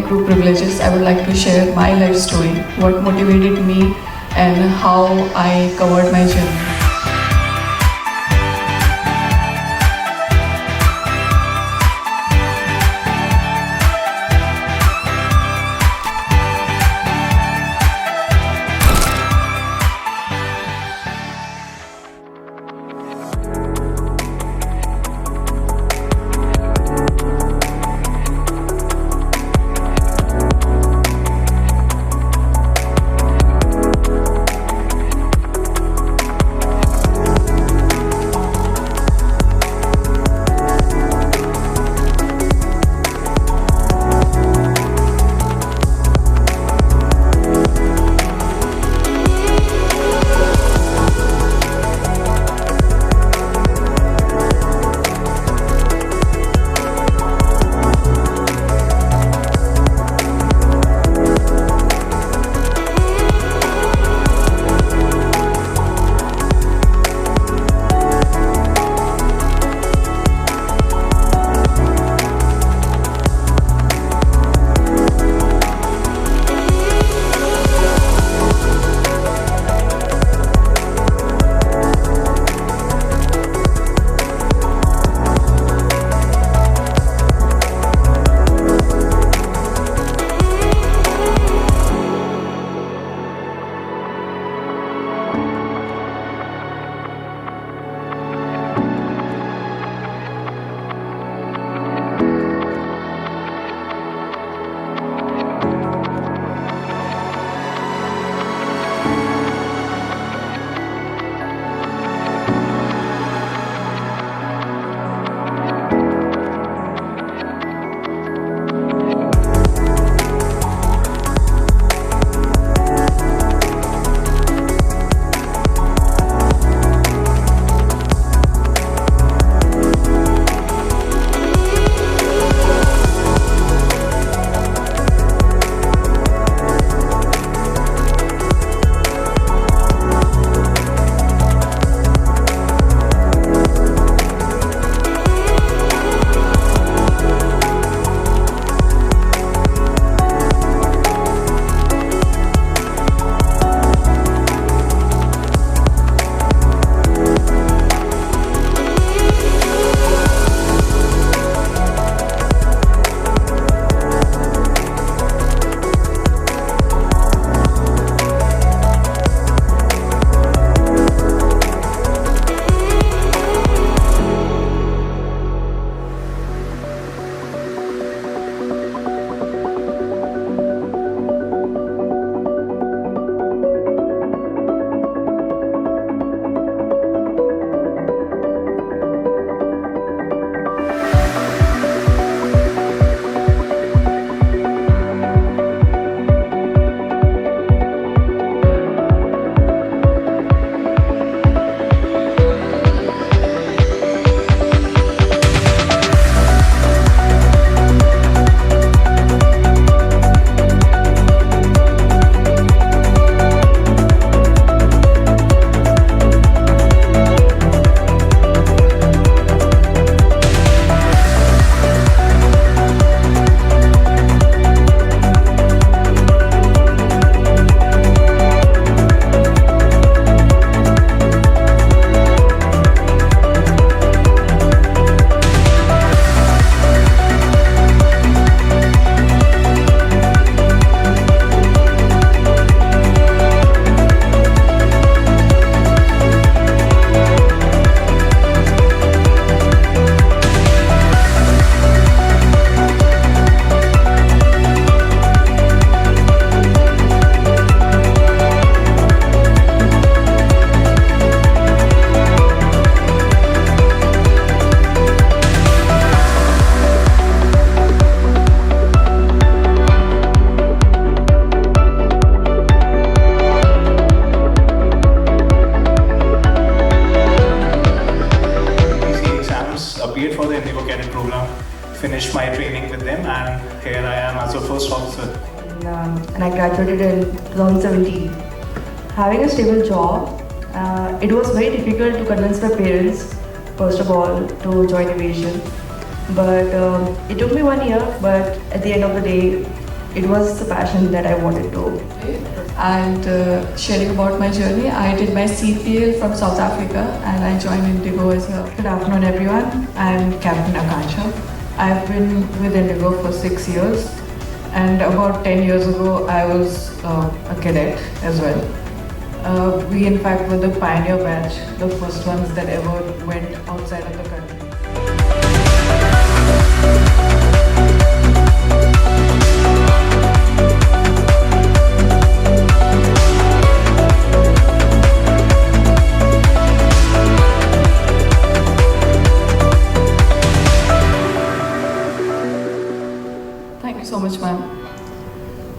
crew privileges, I would like to share my life story, what motivated me and how I covered my journey. finished my training with them, and here I am as a first officer. And I graduated in 2017. Having a stable job, it was very difficult to convince my parents, first of all, to join aviation. But it took me 1 year, but at the end of the day, it was the passion that I wanted to. And sharing about my journey, I did my CPL from South Africa and I joined Indigo as well. Good afternoon, everyone. I'm Captain Akansha. I've been with Indigo for 6 years, and about 10 years ago, I was a cadet as well. We in fact were the pioneer batch, the first ones that ever went outside of the country. Thank you so much, ma'am.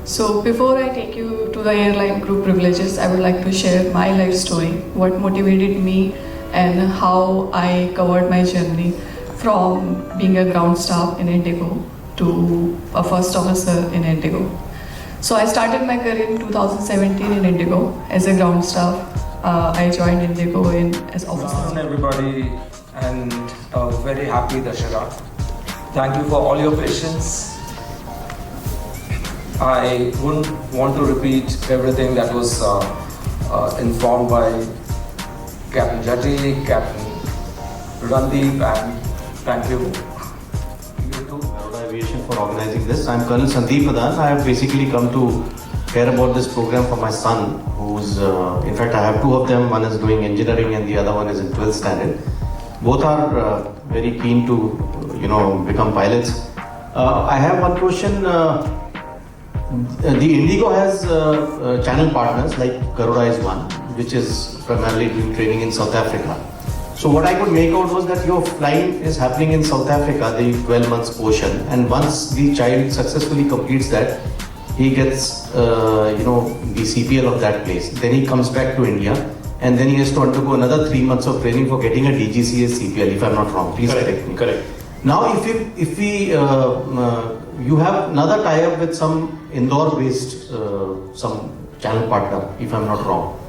So before I take you to the airline crew privileges, I would like to share my life story, what motivated me and how I covered my journey from being a ground staff in Indigo to a first officer in Indigo. So I started my career in 2017 in Indigo as a ground staff. I joined Indigo as officer. Good afternoon, everybody, and a very happy Dashara. Thank you for all your patience. I wouldn't want to repeat everything that was informed by Captain Jati, Captain Randeep, and thank you. You too, Garuda Aviation, for organizing this. I'm Colonel Sandeep Pradhan. I have basically come to care about this program for my son, who's, in fact, I have two of them. One is doing engineering and the other one is in 12th standard. Both are very keen to, become pilots. I have one question. The Indigo has channel partners, like Garuda is one, which is primarily doing training in South Africa. So what I could make out was that your flying is happening in South Africa, the 12 months portion, and once the child successfully completes that, he gets the CPL of that place. Then he comes back to India, and then he has to undergo another 3 months of training for getting a DGCA CPL, if I'm not wrong. Please correct me. Correct. Now, if we you have another tie-up with some Indore-based some channel partner, if I'm not wrong.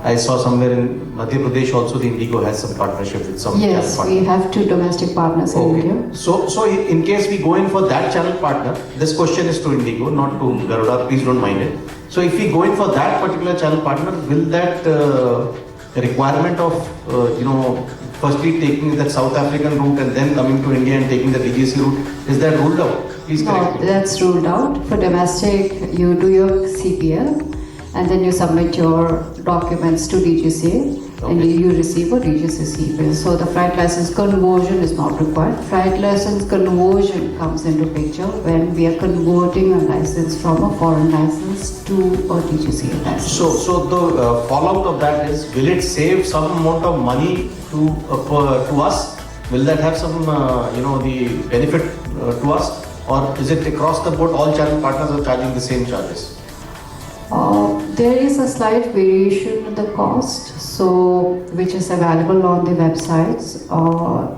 I saw somewhere in Madhya Pradesh also the Indigo has some partnership with some Yes, channel partner. we have two domestic partners in India. So in case we go in for that channel partner, this question is to Indigo, not to Garuda, please don't mind it. So if we go in for that particular channel partner, will that requirement of, firstly taking that South African route and then coming to India and taking the DGC route, is that ruled out? Please correct No, me. that's ruled out. For domestic, you do your CPL and then you submit your documents to DGCA and Okay. you receive a DGC CPL. So the flight license conversion is not required. Flight license conversion comes into picture when we are converting a license from a foreign license to a DGCA license. So the fallout of that is, will it save some amount of money to us? Will that have some, the benefit to us? Or is it across the board, all channel partners are charging the same charges? There is a slight variation in the cost, so which is available on the websites.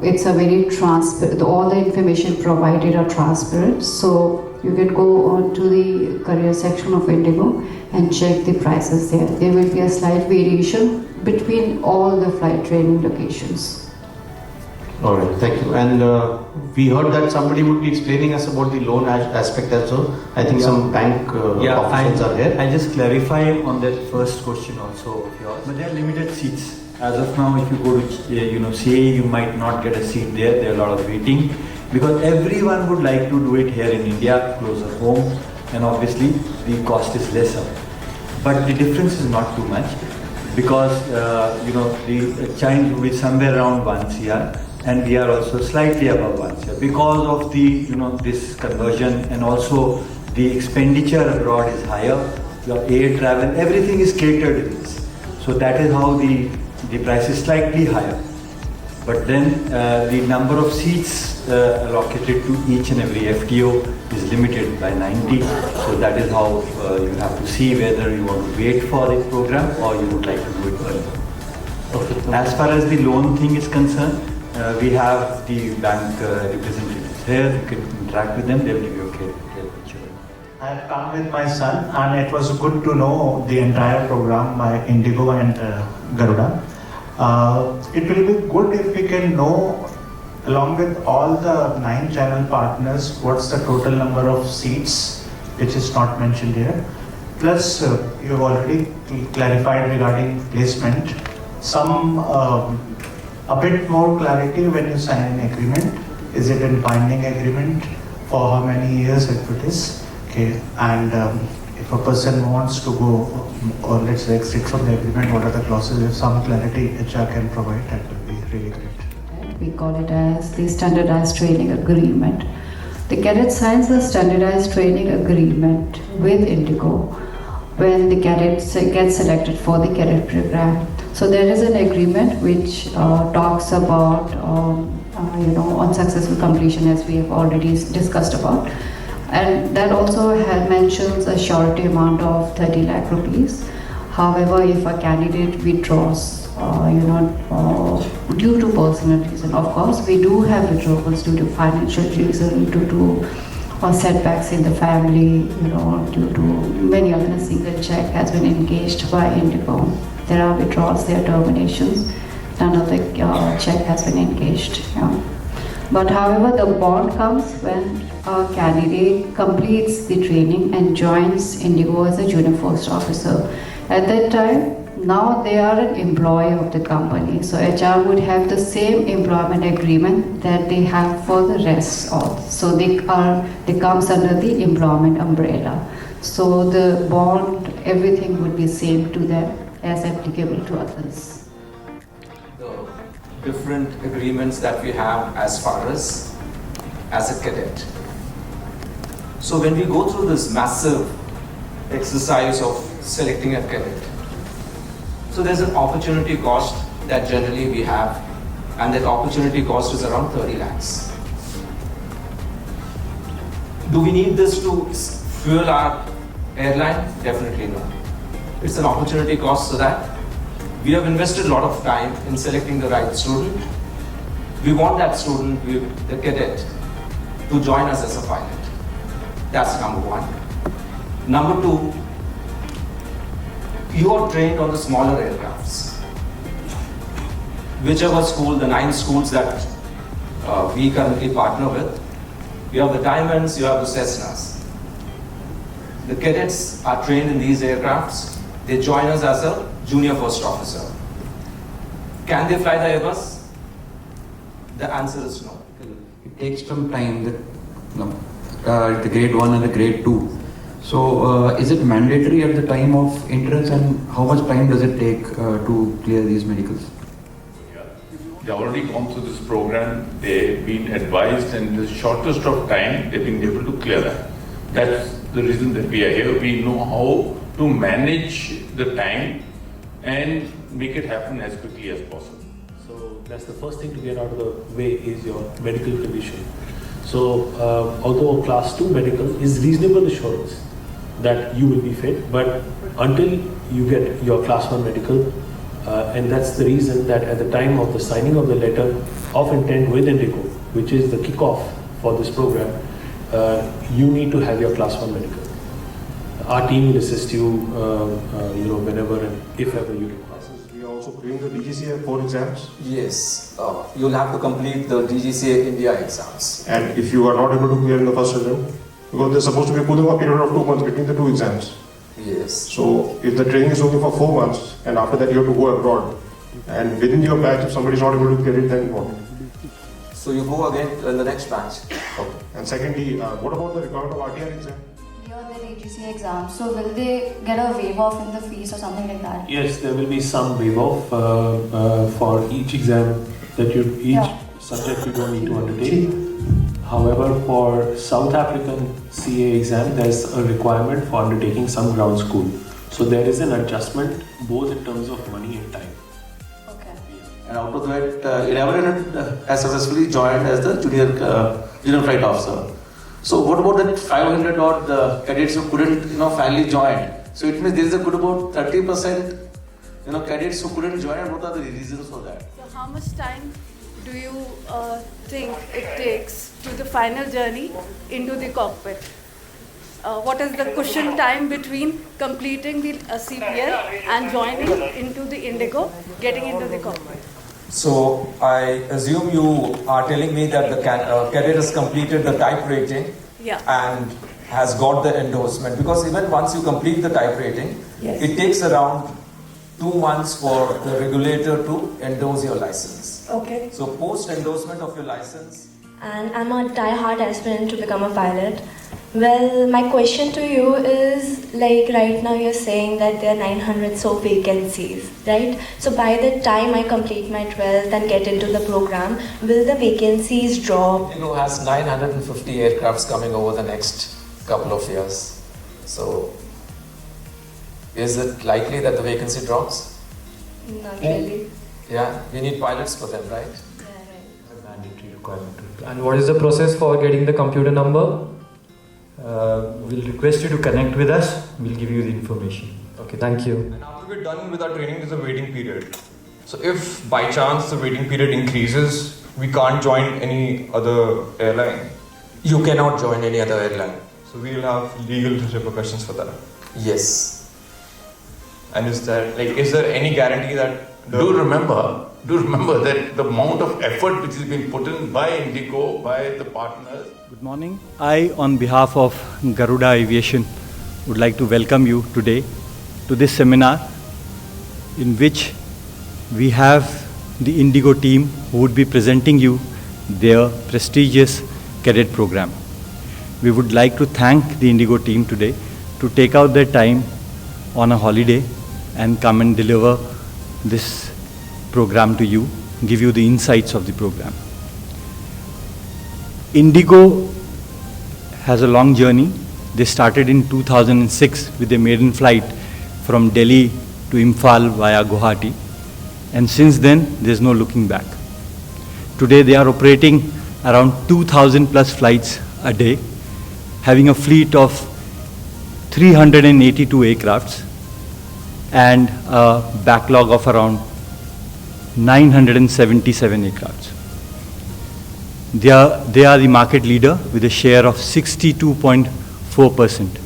It's a very transparent. All the information provided are transparent, so you can go on to the career section of Indigo and check the prices there. There will be a slight variation between all the flight training locations. All right, thank you. And we heard that somebody would be explaining us about the loan aspect also. I think some bank officials are here. I just clarify on that first question also of yours. But there are limited seats. As of now, if you go to CA, you might not get a seat there. There are a lot of waiting because everyone would like to do it here in India, closer home, and obviously the cost is lesser. But the difference is not too much because the child will be somewhere around 1 CR. And we are also slightly above 1 CR because of the this conversion, and also the expenditure abroad is higher. Your air travel, everything is catered in this. So that is how the price is slightly higher. But then the number of seats allocated to each and every FTO is limited by 90. So that is how you have to see whether you want to wait for the program or you would like to do it early. Okay. As far as the loan thing is concerned, we have the bank representatives here. You can interact with them. They will give you a clear picture. I have come with my son, and it was good to know the entire program by Indigo and Garuda. It will be good if we can know, along with all the 9 channel partners, what's the total number of seats which is not mentioned here. Plus, you have already clarified regarding placement. Some a bit more clarity when you sign an agreement. Is it a binding agreement? For how many years if it is? Okay, and if a person wants to go or let's say exit from the agreement, what are the clauses? If some clarity HR can provide, that would be really great. We call it as the standardized training agreement. The cadet signs the standardized training agreement with Indigo when the cadet gets selected for the cadet program. So there is an agreement which talks about on successful completion, as we have already discussed about, and that also mentions a surety amount of 30 lakh rupees. However, if a candidate withdraws, due to personal reason, of course, we do have withdrawals due to financial reason, due to setbacks in the family, due to many other. A single check has been engaged by Indigo. There are withdrawals, there are terminations. None of the check has been engaged. But however, the bond comes when a candidate completes the training and joins Indigo as a junior first officer. At that time, now they are an employee of the company. So HR would have the same employment agreement that they have for the rest of. So they comes under the employment umbrella. So the bond, everything would be same to them as applicable to others. The different agreements that we have as far as a cadet. So when we go through this massive exercise of selecting a cadet, so there's an opportunity cost that generally we have, and that opportunity cost is around 30 lakhs. Do we need this to fuel our airline? Definitely not. It's an opportunity cost so that we have invested a lot of time in selecting the right student. We want that student, the cadet, to join us as a pilot. That's number one. Number two, you are trained on the smaller aircrafts. Whichever school, the 9 schools that we currently partner with, you have the Diamonds, you have the Cessnas. The cadets are trained in these aircrafts. They join us as a junior first officer. Can they fly the AWES? The answer is no. It takes some time, the grade 1 and the grade 2. So is it mandatory at the time of entrance, and how much time does it take to clear these medicals? They already gone through this program, they've been advised, and in the shortest of time they've been able to clear that. That's the reason that we are here. We know how to manage the time and make it happen as quickly as possible. So that's the first thing to get out of the way is your medical condition. So although class 2 medical is reasonable assurance that you will be fit, but until you get your class 1 medical, and that's the reason that at the time of the signing of the letter of intent with Indigo, which is the kickoff for this program, you need to have your class 1 medical. Our team will assist you, whenever and if ever you require. We are also doing the DGCA 4 exams. Yes, you'll have to complete the DGCA India exams. And if you are not able to clear in the first attempt, because there's supposed to be a cooling off period of 2 months between the 2 exams. Yes. So if the training is only for 4 months, and after that you have to go abroad, and within your batch, if somebody is not able to clear it, then what? So you go again in the next batch. Okay. And secondly, what about the requirement of RTR exam? The DGCA exam. So will they get a waive off in the fees or something like that? Yes, there will be some waive off for each exam that each subject you don't need to undertake. However, for South African CA exam, there's a requirement for undertaking some ground school. So there is an adjustment both in terms of money and time. Okay. And out of that, 1100 has successfully joined as the junior flight officer. So what about that 500 odd cadets who couldn't, finally join? So it means there is a good about 30%, cadets who couldn't join. And what are the reasons for that? So how much time do you think it takes to the final journey into the cockpit? What is the cushion time between completing the CPL and joining into the Indigo, getting into the cockpit? So I assume you are telling me that the cadet has completed the type rating, yeah, and has got the endorsement, because even once you complete the type rating, Yes. it takes around 2 months for the regulator to endorse your license. Okay. So post endorsement of your license. And I'm a die-hard aspirant to become a pilot. Well, my question to you is, like right now you're saying that there are 900 so vacancies, right? So by the time I complete my 12th and get into the program, will the vacancies drop? Indigo has 950 aircrafts coming over the next couple of years. So is it likely that the vacancy drops? Not really. Yeah, we need pilots for them, right? Mandatory requirement. And what is the process for getting the computer number? We'll request you to connect with us. We'll give you the information. Okay, thank you. And after we're done with our training, there's a waiting period. So if by chance the waiting period increases, we can't join any other airline. You cannot join any other airline. So we'll have legal repercussions for that. Yes. And is there any guarantee that Do remember that the amount of effort which is being put in by Indigo, by the partners. Good morning. I, on behalf of Garuda Aviation, would like to welcome you today to this seminar in which we have the Indigo team who would be presenting you their prestigious cadet program. We would like to thank the Indigo team today to take out their time on a holiday and come and deliver this program to you, give you the insights of the program. Indigo has a long journey. They started in 2006 with a maiden flight from Delhi to Imphal via Guwahati, and since then there's no looking back. Today they are operating around 2,000 plus flights a day, having a fleet of 382 aircrafts and a backlog of around 977 aircrafts. They are the market leader with a share of 62.4%.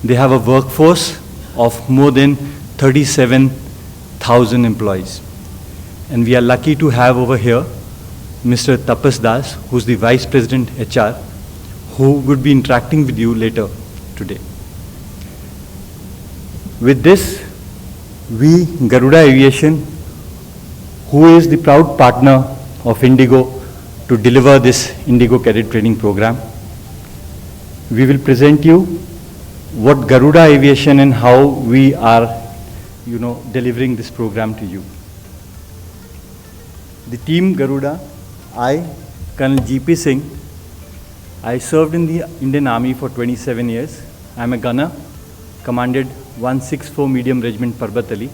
They have a workforce of more than 37,000 employees. And we are lucky to have over here Mr. Tapas Das, who's the Vice President HR, who would be interacting with you later today. With this, we, Garuda Aviation, who is the proud partner of Indigo to deliver this Indigo Cadet Training Program, we will present you what Garuda Aviation and how we are, delivering this program to you. The team Garuda, I, Colonel G.P. Singh, I served in the Indian Army for 27 years. I am a gunner, commanded 164 Medium Regiment Parbatali,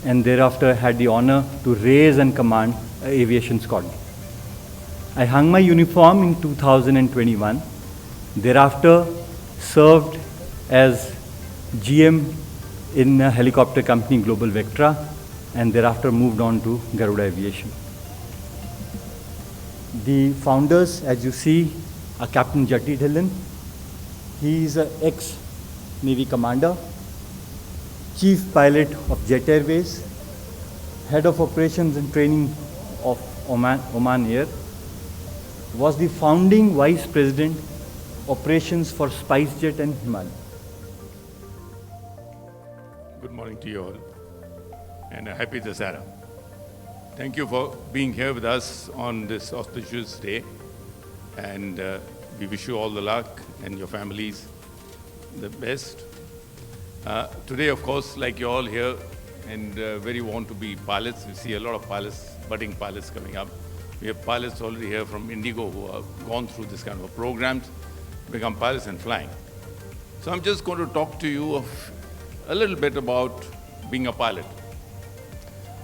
and thereafter had the honor to raise and command an aviation squadron. I hung my uniform in 2021, thereafter served as GM in a helicopter company Global Vectra, and thereafter moved on to Garuda Aviation. The founders, as you see, are Captain Jati Dhillon. He is an ex-Navy commander, Chief Pilot of Jet Airways, Head of Operations and Training of Oman Air, was the founding Vice President, Operations for SpiceJet and Himalaya. Good morning to you all, and a happy Dasara. Thank you for being here with us on this auspicious day, and we wish you all the luck and your families the best. Today, of course, like you all here, and very want to be pilots. We see a lot of pilots, budding pilots coming up. We have pilots already here from Indigo who have gone through this kind of programs, become pilots and flying. So I'm just going to talk to you of a little bit about being a pilot.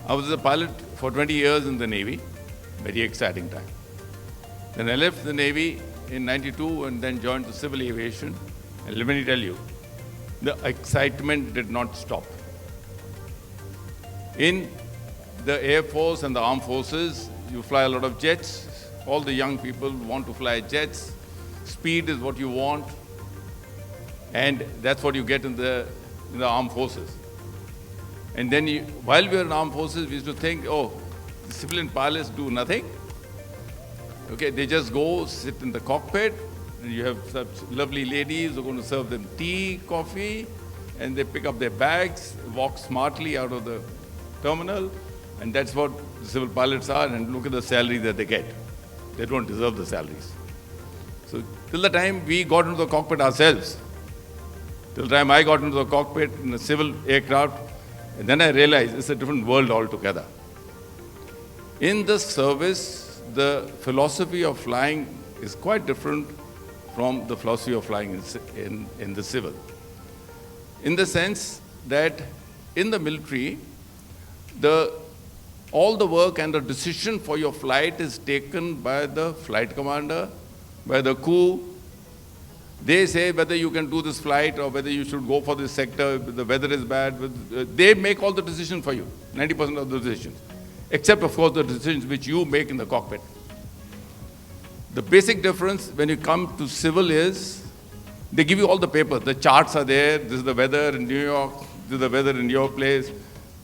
I was a pilot for 20 years in the Navy, very exciting time. Then I left the Navy in '92 and then joined the civil aviation. And let me tell you, the excitement did not stop. In the Air Force and the Armed Forces, you fly a lot of jets. All the young people want to fly jets. Speed is what you want. And that's what you get in the Armed Forces. And then while we were in Armed Forces, we used to think, oh, the civilian pilots do nothing. Okay, they just go, sit in the cockpit, And you have such lovely ladies who are going to serve them tea, coffee, and they pick up their bags, walk smartly out of the terminal, and that's what the civil pilots are, and look at the salary that they get. They don't deserve the salaries. So till the time we got into the cockpit ourselves, till the time I got into the cockpit in a civil aircraft, and then I realized it's a different world altogether. In the service, the philosophy of flying is quite different from the philosophy of flying in the civil. In the sense that in the military, all the work and the decision for your flight is taken by the flight commander, by the crew. They say whether you can do this flight or whether you should go for this sector, the weather is bad. They make all the decisions for you, 90% of the decisions. Except, of course, the decisions which you make in the cockpit. The basic difference when you come to civil is, they give you all the papers. The charts are there. This is the weather in New York. This is the weather in your place.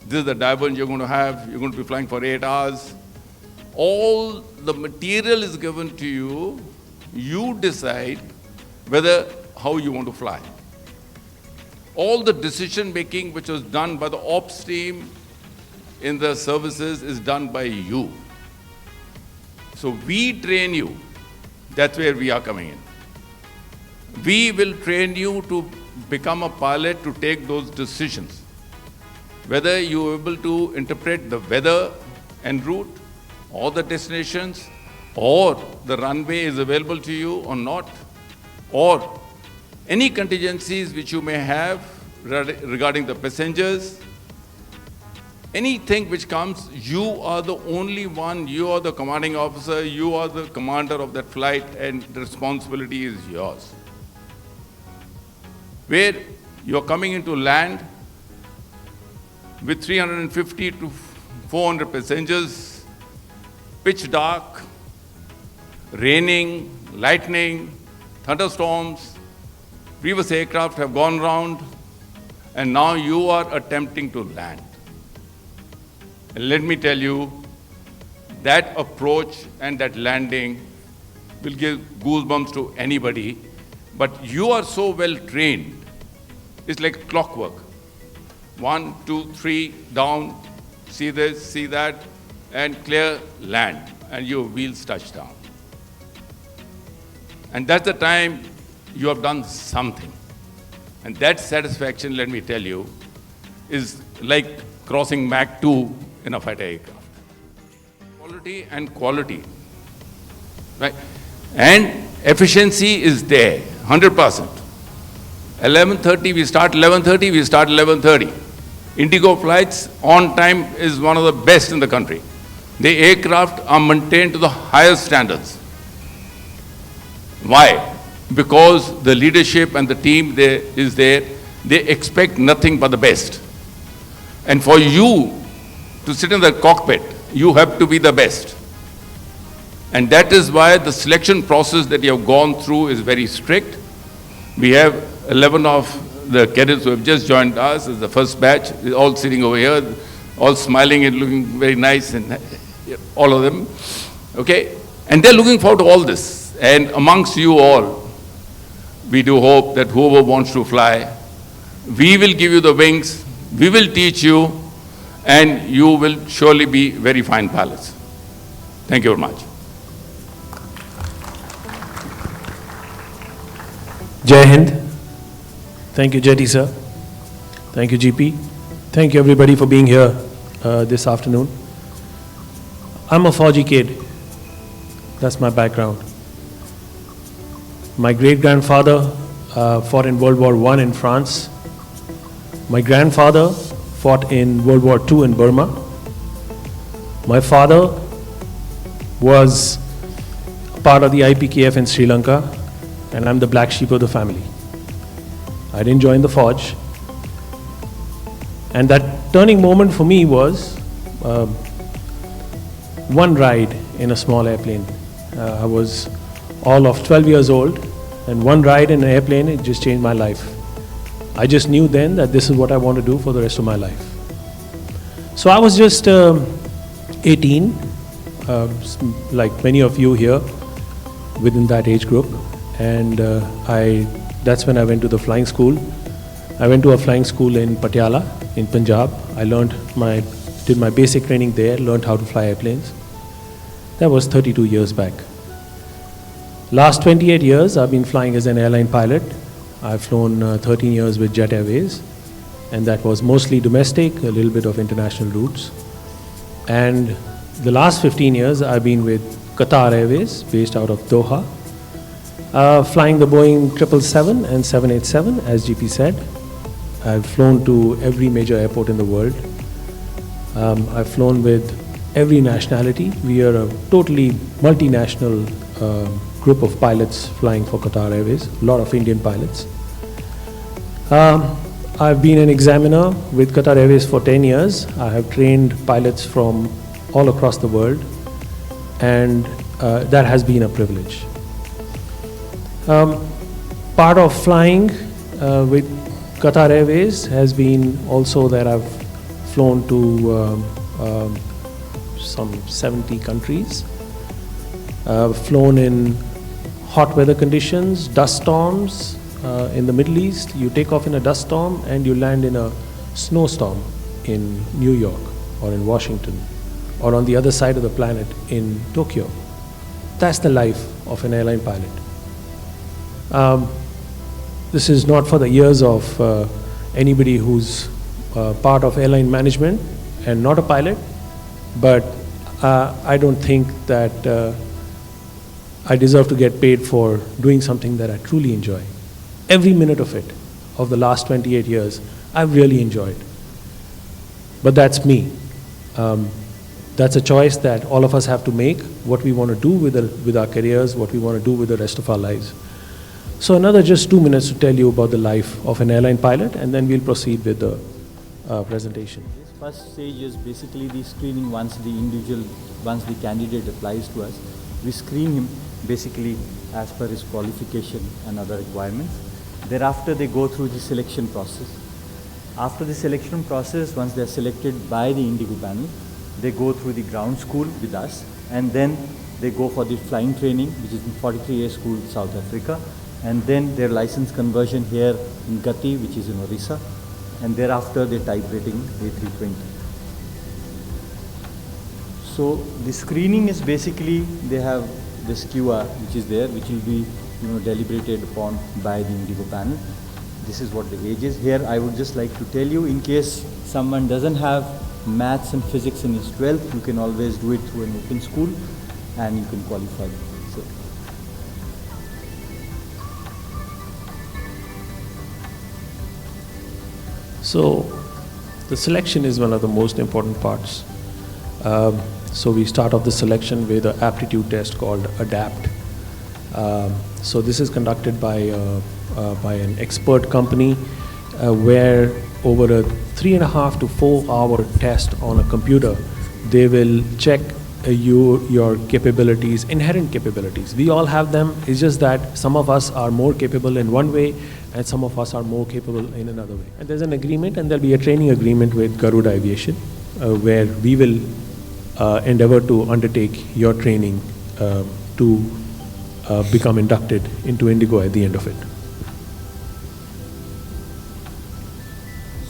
This is the divergence you're going to have. You're going to be flying for 8 hours. All the material is given to you. You decide how you want to fly. All the decision making which was done by the ops team in the services is done by you. So we train you. That's where we are coming in. We will train you to become a pilot to take those decisions. Whether you are able to interpret the weather en route, or the destinations, or the runway is available to you or not, or any contingencies which you may have regarding the passengers, anything which comes, you are the only one, you are the commanding officer, you are the commander of that flight, and the responsibility is yours. Where you're coming into land with 350 to 400 passengers, pitch dark, raining, lightning, thunderstorms, previous aircraft have gone round, and now you are attempting to land. And let me tell you, that approach and that landing will give goosebumps to anybody, but you are so well trained, it's like clockwork. 1, 2, 3, down, see this, see that, and clear, land, and your wheels touch down. And that's the time you have done something. And that satisfaction, let me tell you, is like crossing Mach 2 in a fighter aircraft. Quality and quality, right? And efficiency is there, 100%. 11:30, we start 11:30, we start 11:30. Indigo flights on time is one of the best in the country. The aircraft are maintained to the highest standards. Why? Because the leadership and the team is there, they expect nothing but the best. And for you to sit in the cockpit, you have to be the best. And that is why the selection process that you have gone through is very strict. We have 11 of the cadets who have just joined us as the first batch, all sitting over here, all smiling and looking very nice, and all of them, okay? And they're looking forward to all this. And amongst you all, we do hope that whoever wants to fly, we will give you the wings, we will teach you, and you will surely be very fine pilots. Thank you very much. Jai Hind. Thank you, Jetty sir. Thank you, GP. Thank you everybody for being here this afternoon. I'm a Fauji kid. That's my background. My great-grandfather fought in World War I in France. My grandfather fought in World War II in Burma. My father was part of the IPKF in Sri Lanka, and I'm the black sheep of the family. I didn't join the Forge. And that turning moment for me was one ride in a small airplane. I was all of 12 years old, and one ride in an airplane, it just changed my life. I just knew then that this is what I want to do for the rest of my life. So I was just 18, like many of you here within that age group, and that's when I went to the flying school. I went to a flying school in Patiala in Punjab. I did my basic training there, learned how to fly airplanes. That was 32 years back. Last 28 years I've been flying as an airline pilot. I've flown 13 years with Jet Airways, and that was mostly domestic, a little bit of international routes. And the last 15 years I've been with Qatar Airways, based out of Doha, flying the Boeing 777 and 787, as GP said. I've flown to every major airport in the world. I've flown with every nationality. We are a totally multinational group of pilots flying for Qatar Airways, a lot of Indian pilots. I've been an examiner with Qatar Airways for 10 years. I have trained pilots from all across the world, and that has been a privilege. Part of flying with Qatar Airways has been also that I've flown to some 70 countries, flown in hot weather conditions, dust storms. In the Middle East, you take off in a dust storm and you land in a snowstorm in New York or in Washington or on the other side of the planet in Tokyo. That's the life of an airline pilot. This is not for the ears of anybody who's part of airline management and not a pilot, but I don't think that I deserve to get paid for doing something that I truly enjoy. Every minute of it, of the last 28 years, I've really enjoyed. But that's me. That's a choice that all of us have to make, what we want to do with our careers, what we want to do with the rest of our lives. So another just 2 minutes to tell you about the life of an airline pilot, and then we'll proceed with the presentation. This first stage is basically the screening. Once the candidate applies to us, we screen him basically as per his qualification and other requirements. Thereafter, they go through the selection process. After the selection process, once they are selected by the Indigo panel, they go through the ground school with us, and then they go for the flying training, which is in 43A school, South Africa, and then their license conversion here in Gati, which is in Orissa, and thereafter their type rating A320. So the screening is basically, they have this QR which is there, which will be deliberated upon by the Indigo panel. This is what the age is. Here I would just like to tell you, in case someone doesn't have maths and physics in his 12th, you can always do it through an open school and you can qualify. So the selection is one of the most important parts. So we start off the selection with an aptitude test called ADAPT. So this is conducted by an expert company where over a 3.5 to 4 hour test on a computer, they will check your capabilities, inherent capabilities. We all have them. It's just that some of us are more capable in one way and some of us are more capable in another way. And there's an agreement, and there'll be a training agreement with Garuda Aviation where we will endeavor to undertake your training to become inducted into Indigo at the end of it.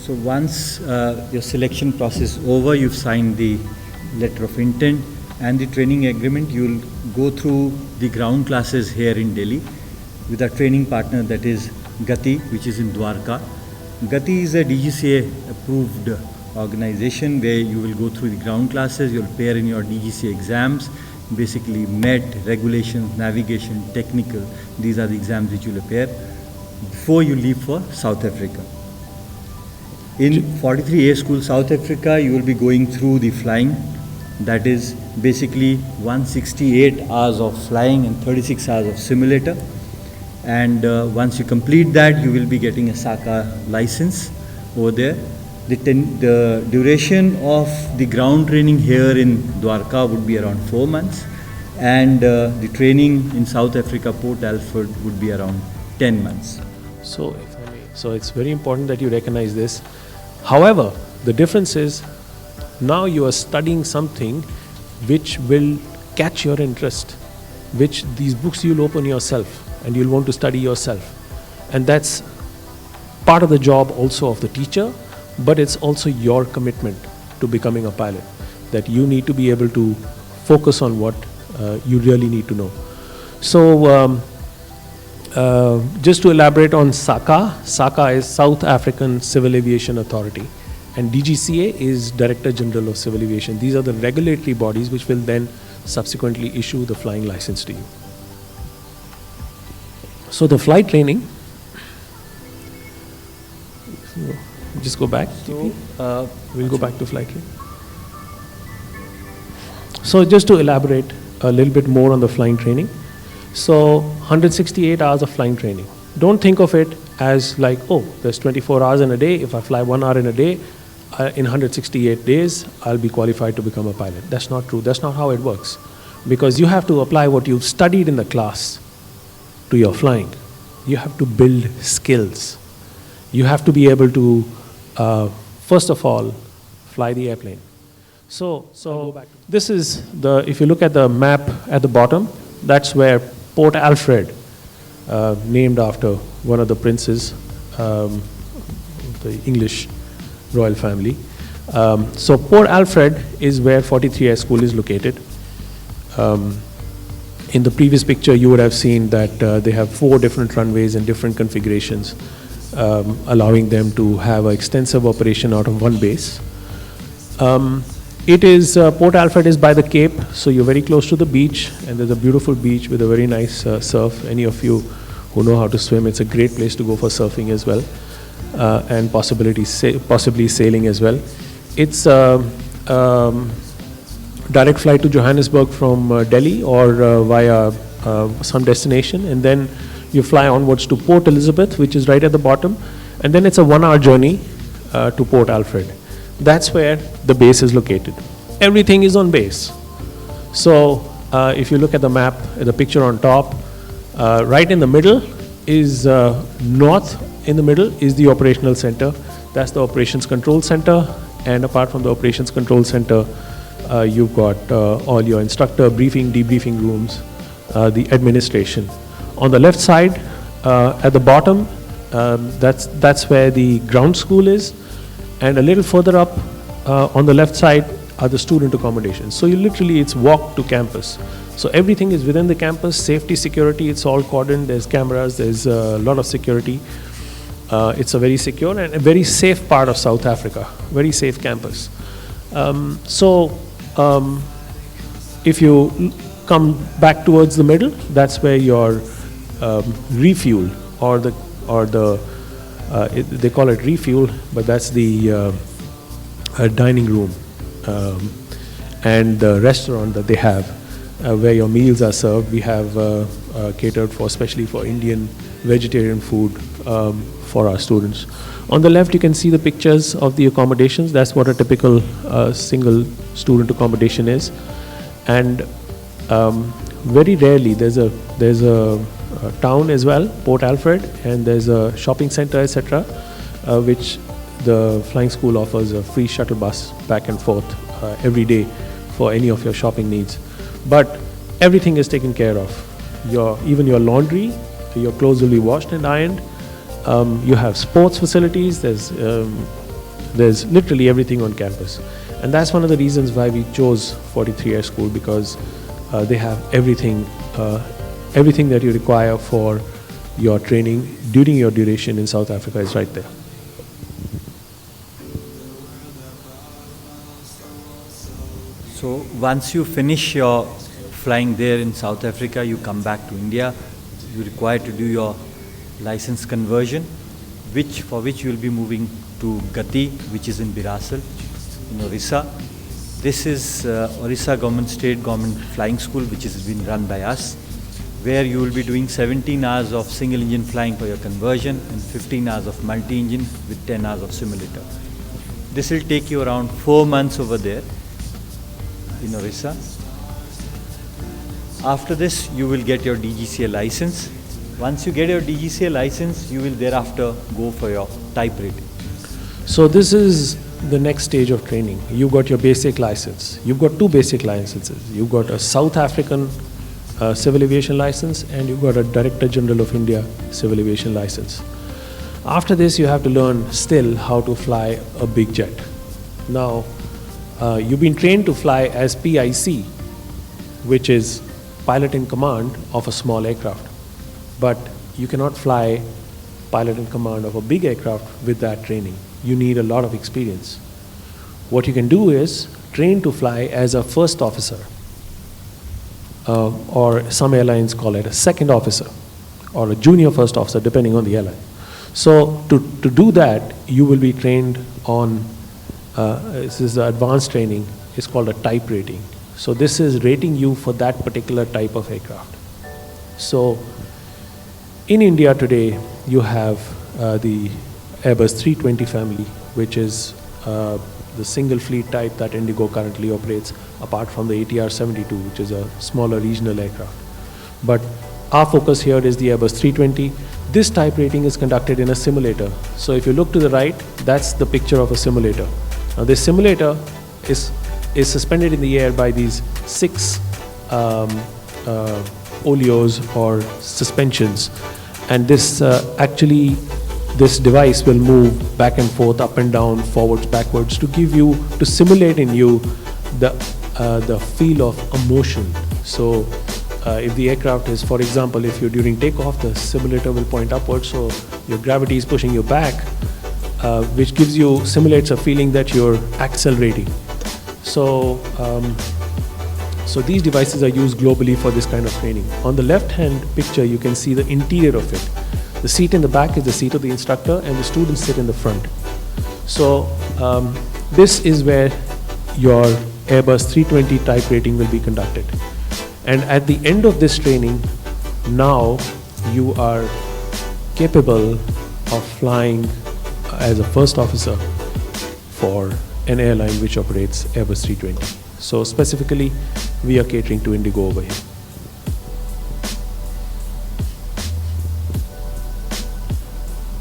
So once your selection process is over, you've signed the letter of intent and the training agreement, you'll go through the ground classes here in Delhi with a training partner, that is Gati, which is in Dwarka. Gati is a DGCA approved organization where you will go through the ground classes, you'll appear in your DGCA exams, basically MET, regulations, navigation, technical. These are the exams which you'll appear before you leave for South Africa. In 43A school, South Africa, you will be going through the flying. That is basically 168 hours of flying and 36 hours of simulator. And once you complete that, you will be getting a SACA license over there. The duration of the ground training here in Dwarka would be around 4 months, and the training in South Africa, Port Alfred, would be around 10 months. So it's very important that you recognize this. However, the difference is now you are studying something which will catch your interest, which these books you'll open yourself and you'll want to study yourself. And that's part of the job also of the teacher, but it's also your commitment to becoming a pilot, that you need to be able to focus on what you really need to know. So just to elaborate on SACA, SACA is South African Civil Aviation Authority, and DGCA is Director General of Civil Aviation. These are the regulatory bodies which will then subsequently issue the flying license to you. So the flight training, just go back. So we'll go back to flight training. So just to elaborate a little bit more on the flying training. So 168 hours of flying training. Don't think of it as like, oh, there's 24 hours in a day. If I fly 1 hour in a day, in 168 days, I'll be qualified to become a pilot. That's not true. That's not how it works. Because you have to apply what you've studied in the class to your flying. You have to build skills. You have to be able to, first of all, fly the airplane. So this is the, if you look at the map at the bottom, that's where Port Alfred, named after one of the princes, the English royal family. So Port Alfred is where 43 Air School is located. In the previous picture, you would have seen that they have 4 different runways in different configurations, allowing them to have an extensive operation out of one base. It is, Port Alfred is by the Cape, so you're very close to the beach, and there's a beautiful beach with a very nice surf. Any of you who know how to swim, it's a great place to go for surfing as well, and possibly sailing as well. It's direct flight to Johannesburg from Delhi or via some destination, and then you fly onwards to Port Elizabeth, which is right at the bottom, and then it's a 1-hour journey to Port Alfred. That's where the base is located. Everything is on base. So if you look at the map, the picture on top, right in the middle is north in the middle is the operational center. That's the operations control center, and apart from the operations control center, you've got all your instructor briefing, debriefing rooms, the administration. On the left side, at the bottom, that's where the ground school is, and a little further up on the left side are the student accommodations. So you literally, it's walk to campus. So everything is within the campus, safety, security, it's all cordoned, there's cameras, there's a lot of security. It's a very secure and a very safe part of South Africa, very safe campus. If you come back towards the middle, that's where your refuel or they call it refuel, but that's the dining room and the restaurant that they have where your meals are served. We have catered for, especially for Indian vegetarian food for our students. On the left, you can see the pictures of the accommodations. That's what a typical single student accommodation is. And very rarely, there's a town as well, Port Alfred, and there's a shopping center, etc., which the flying school offers a free shuttle bus back and forth every day for any of your shopping needs. But everything is taken care of. Even your laundry, your clothes will be washed and ironed. You have sports facilities. There's literally everything on campus, and that's one of the reasons why we chose 43 Air School, because they have everything that you require for your training during your duration in South Africa is right there. So once you finish your flying there in South Africa, you come back to India, you're required to do your license conversion, for which you will be moving to Gati, which is in Birasal, in Orissa. This is Orissa State Government Flying School, which has been run by us, where you will be doing 17 hours of single engine flying for your conversion and 15 hours of multi-engine with 10 hours of simulator. This will take you around 4 months over there in Orissa. After this, you will get your DGCA license. Once you get your DGCA license, you will thereafter go for your type rating. So this is the next stage of training. You've got your basic license. You've got 2 basic licenses. You've got a South African civil aviation license, and you got a Director General of India civil aviation license. After this, you have to learn still how to fly a big jet. Now, you've been trained to fly as PIC, which is pilot in command of a small aircraft. But you cannot fly pilot in command of a big aircraft with that training. You need a lot of experience. What you can do is train to fly as a first officer, or some airlines call it a second officer, or a junior first officer, depending on the airline. So to do that, you will be trained on, this is the advanced training, it's called a type rating. So this is rating you for that particular type of aircraft. So in India today, you have the Airbus 320 family, which is the single fleet type that Indigo currently operates, apart from the ATR 72, which is a smaller regional aircraft. But our focus here is the Airbus 320. This type rating is conducted in a simulator. So if you look to the right, that's the picture of a simulator. Now this simulator is suspended in the air by these 6 oleos or suspensions, and this this device will move back and forth, up and down, forwards, backwards, to simulate in you the feel of a motion. So if the aircraft is, for example, if you're during takeoff, the simulator will point upwards, so your gravity is pushing you back, which simulates a feeling that you're accelerating. So these devices are used globally for this kind of training. On the left-hand picture, you can see the interior of it. The seat in the back is the seat of the instructor, and the students sit in the front. So this is where your Airbus 320 type rating will be conducted. And at the end of this training, now you are capable of flying as a first officer for an airline which operates Airbus 320. So specifically, we are catering to Indigo over here.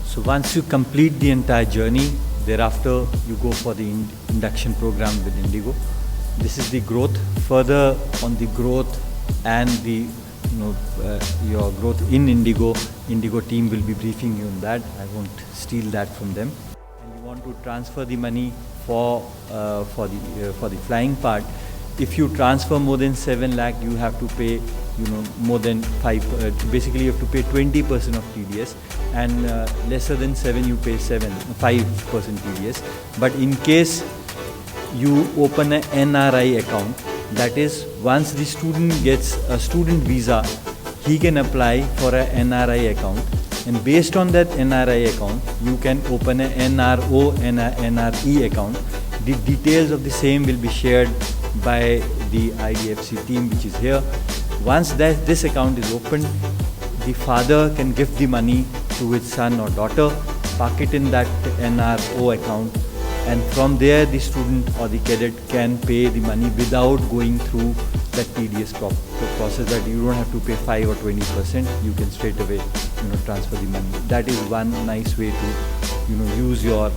So once you complete the entire journey, thereafter you go for the induction program with Indigo. This is the growth. Further on the growth and the your growth in Indigo team will be briefing you on that. I won't steal that from them. And you want to transfer the money for the flying part. If you transfer more than 7 lakh, you have to pay more than 5. Basically, you have to pay 20% of TDS, and lesser than 7, you pay 5% TDS. But in case you open an NRI account, that is, once the student gets a student visa, he can apply for an NRI account, and based on that NRI account, you can open an NRO and an NRE account. The details of the same will be shared by the IDFC team, which is here. Once this account is opened, the father can give the money to his son or daughter, park it in that NRO account, and from there the student or the cadet can pay the money without going through that tedious process that you don't have to pay 5 or 20%. You can straight away transfer the money. That is one nice way to use your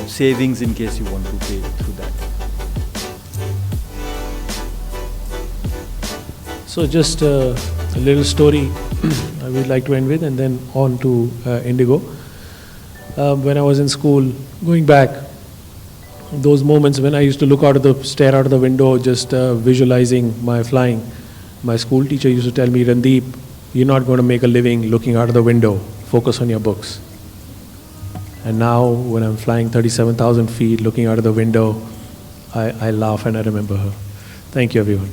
savings in case you want to pay through that. So just a little story I would like to end with, and then on to Indigo. When I was in school, going back, those moments when I used to stare out of the window, just visualizing my flying, my school teacher used to tell me, "Randeep, you're not going to make a living looking out of the window. Focus on your books." And now, when I'm flying 37,000 feet, looking out of the window, I laugh and I remember her. Thank you, everyone.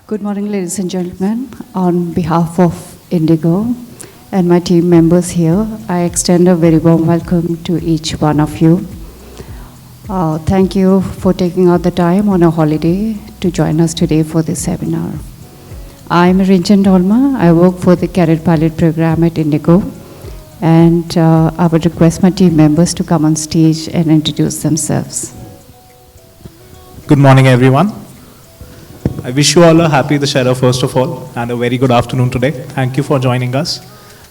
Good morning, ladies and gentlemen. On behalf of Indigo and my team members here, I extend a very warm welcome to each one of you. Thank you for taking out the time on a holiday to join us today for this seminar. I'm Rinjan Dolma. I work for the Cadet Pilot Program at Indigo, and I would request my team members to come on stage and introduce themselves. Good morning, everyone. I wish you all a happy Dussehra first of all, and a very good afternoon today. Thank you for joining us.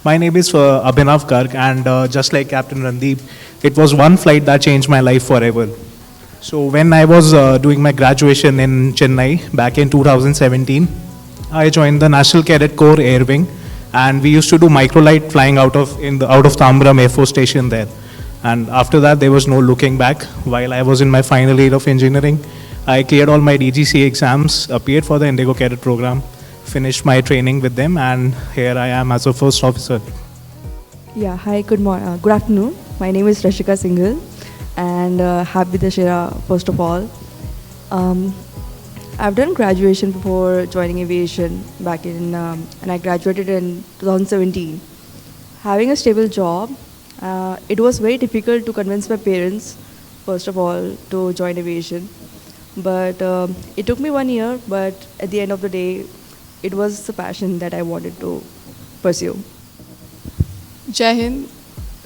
My name is Abhinav Garg, and just like Captain Randeep, it was one flight that changed my life forever. So when I was doing my graduation in Chennai back in 2017, I joined the National Cadet Corps Air Wing, and we used to do microlight flying out of Tambaram Air Force Station there. And after that, there was no looking back. While I was in my final year of engineering, I cleared all my DGC exams, appeared for the Indigo Cadet program, finished my training with them, and here I am as a first officer. Yeah, hi, good afternoon. My name is Rashika Singhal, and happy Dashera, first of all. I've done graduation before joining aviation back in, and I graduated in 2017. Having a stable job, it was very difficult to convince my parents, first of all, to join aviation. But it took me 1 year, but at the end of the day, it was the passion that I wanted to pursue. Jai Hind.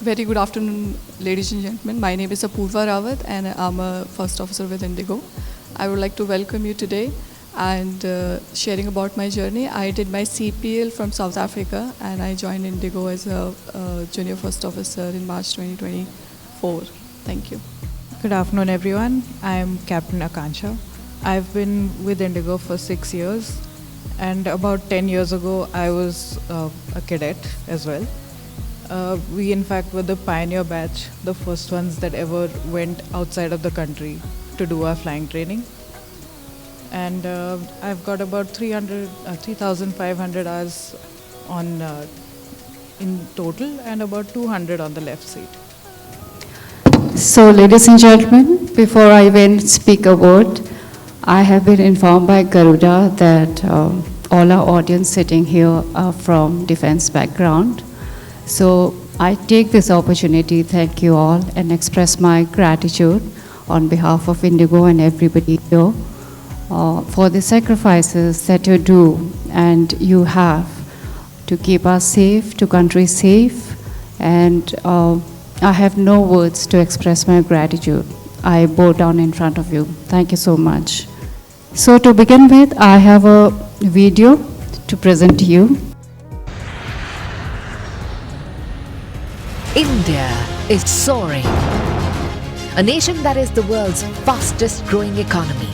Very good afternoon, ladies and gentlemen. My name is Apurva Rawat, and I'm a first officer with Indigo. I would like to welcome you today and sharing about my journey. I did my CPL from South Africa, and I joined Indigo as a junior first officer in March 2024. Thank you. Good afternoon, everyone. I'm Captain Akansha. I've been with Indigo for 6 years, and about 10 years ago, I was a cadet as well. We in fact were the pioneer batch, the first ones that ever went outside of the country to do our flying training. And I've got about 3,500 hours on in total, and about 200 on the left seat. So, ladies and gentlemen, before I even speak a word, I have been informed by Garuda that all our audience sitting here are from defense background. So I take this opportunity, thank you all, and express my gratitude on behalf of Indigo and everybody here for the sacrifices that you do and you have to keep us safe, to country safe, and I have no words to express my gratitude. I bow down in front of you. Thank you so much. So to begin with, I have a video to present to you. India is soaring. A nation that is the world's fastest growing economy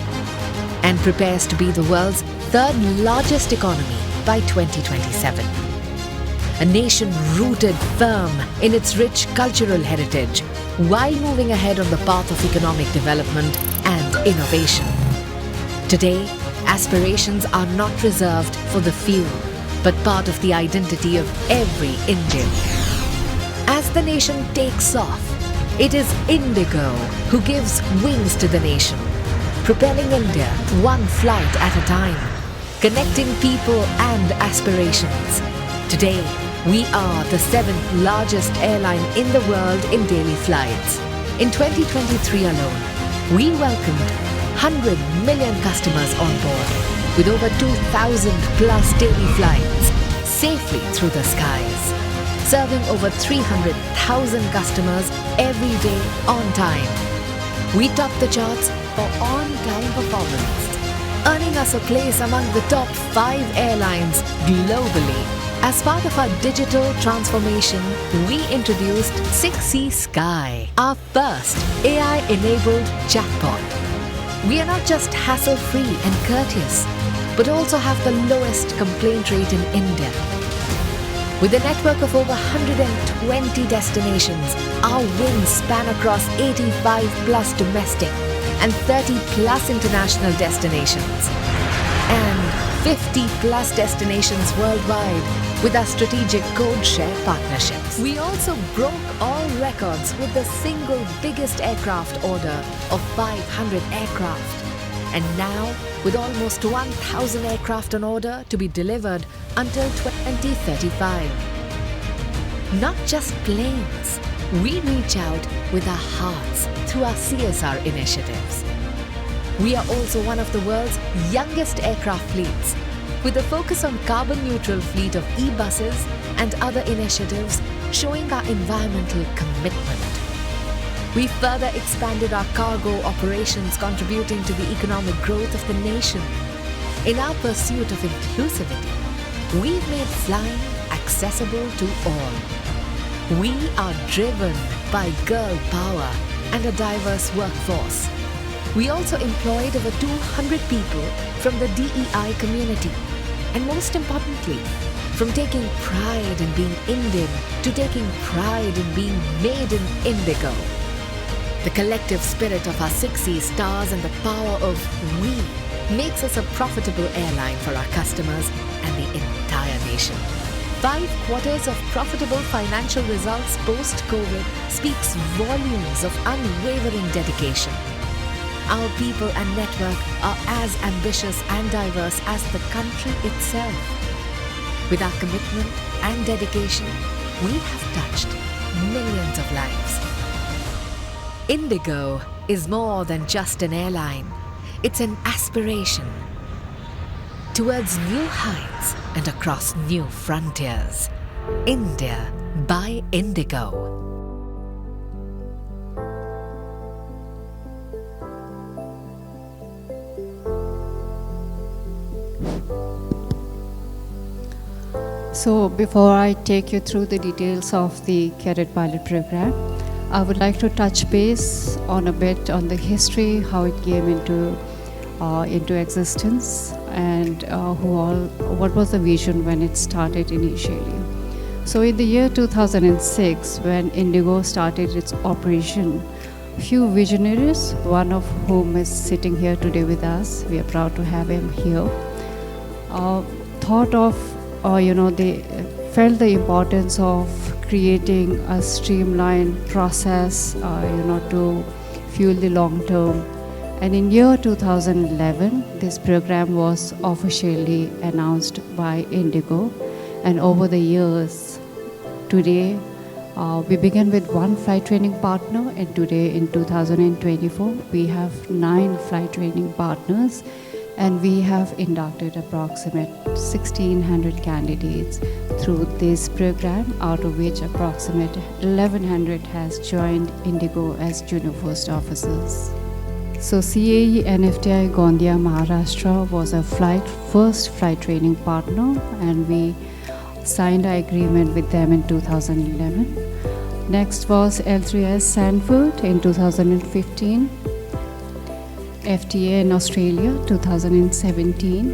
and prepares to be the world's third largest economy by 2027. A nation rooted firm in its rich cultural heritage while moving ahead on the path of economic development and innovation. Today, aspirations are not reserved for the few, but part of the identity of every Indian. As the nation takes off, it is Indigo who gives wings to the nation, propelling India one flight at a time, connecting people and aspirations. Today, we are the 7th largest airline in the world in daily flights. In 2023 alone, we welcomed 100 million customers on board, with over 2,000 plus daily flights safely through the skies, serving over 300,000 customers every day on time. We topped the charts for on-time performance, earning us a place among the top 5 airlines globally. As part of our digital transformation, we introduced 6C Sky, our first AI-enabled chatbot. We are not just hassle-free and courteous, but also have the lowest complaint rate in India. With a network of over 120 destinations, our wings span across 85 plus domestic and 30 plus international destinations, and 50 plus destinations worldwide with our strategic code share partnerships. We also broke all records with the single biggest aircraft order of 500 aircraft. And now, with almost 1,000 aircraft on order to be delivered until 2035. Not just planes, we reach out with our hearts through our CSR initiatives. We are also one of the world's youngest aircraft fleets, with a focus on carbon-neutral fleet of e-buses and other initiatives showing our environmental commitment. We further expanded our cargo operations, contributing to the economic growth of the nation. In our pursuit of inclusivity, we've made flying accessible to all. We are driven by girl power and a diverse workforce. We also employed over 200 people from the DEI community. And most importantly, from taking pride in being Indian to taking pride in being made in Indigo. The collective spirit of our 6C stars and the power of we makes us a profitable airline for our customers and the entire nation. 5 quarters of profitable financial results post-COVID speaks volumes of unwavering dedication. Our people and network are as ambitious and diverse as the country itself. With our commitment and dedication, we have touched millions of lives. Indigo is more than just an airline. It's an aspiration towards new heights and across new frontiers. India by Indigo. So before I take you through the details of the Cadet pilot program, I would like to touch base on a bit on the history, how it came into existence, and what was the vision when it started initially. So in the year 2006, when Indigo started its operation, few visionaries, one of whom is sitting here today with us, we are proud to have him here, they felt the importance of creating a streamlined process, to fuel the long term. And in year 2011, this program was officially announced by Indigo. And over the years, today, we began with 1 flight training partner, and today in 2024, we have 9 flight training partners. And we have inducted approximate 1,600 candidates through this program, out of which approximate 1,100 has joined Indigo as junior first officers. So CAE NFTI Gondia Maharashtra was our first flight training partner, and we signed an agreement with them in 2011. Next was L3S Sanford in 2015. FTA in Australia 2017,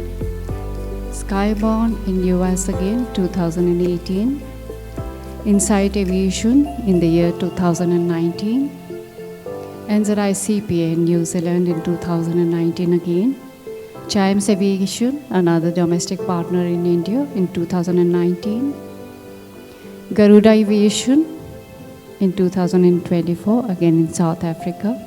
Skyborne in US again 2018, Insight Aviation in the year 2019, NZICPA in New Zealand in 2019 again, Chimes Aviation, another domestic partner in India, in 2019, Garuda Aviation in 2024, again in South Africa.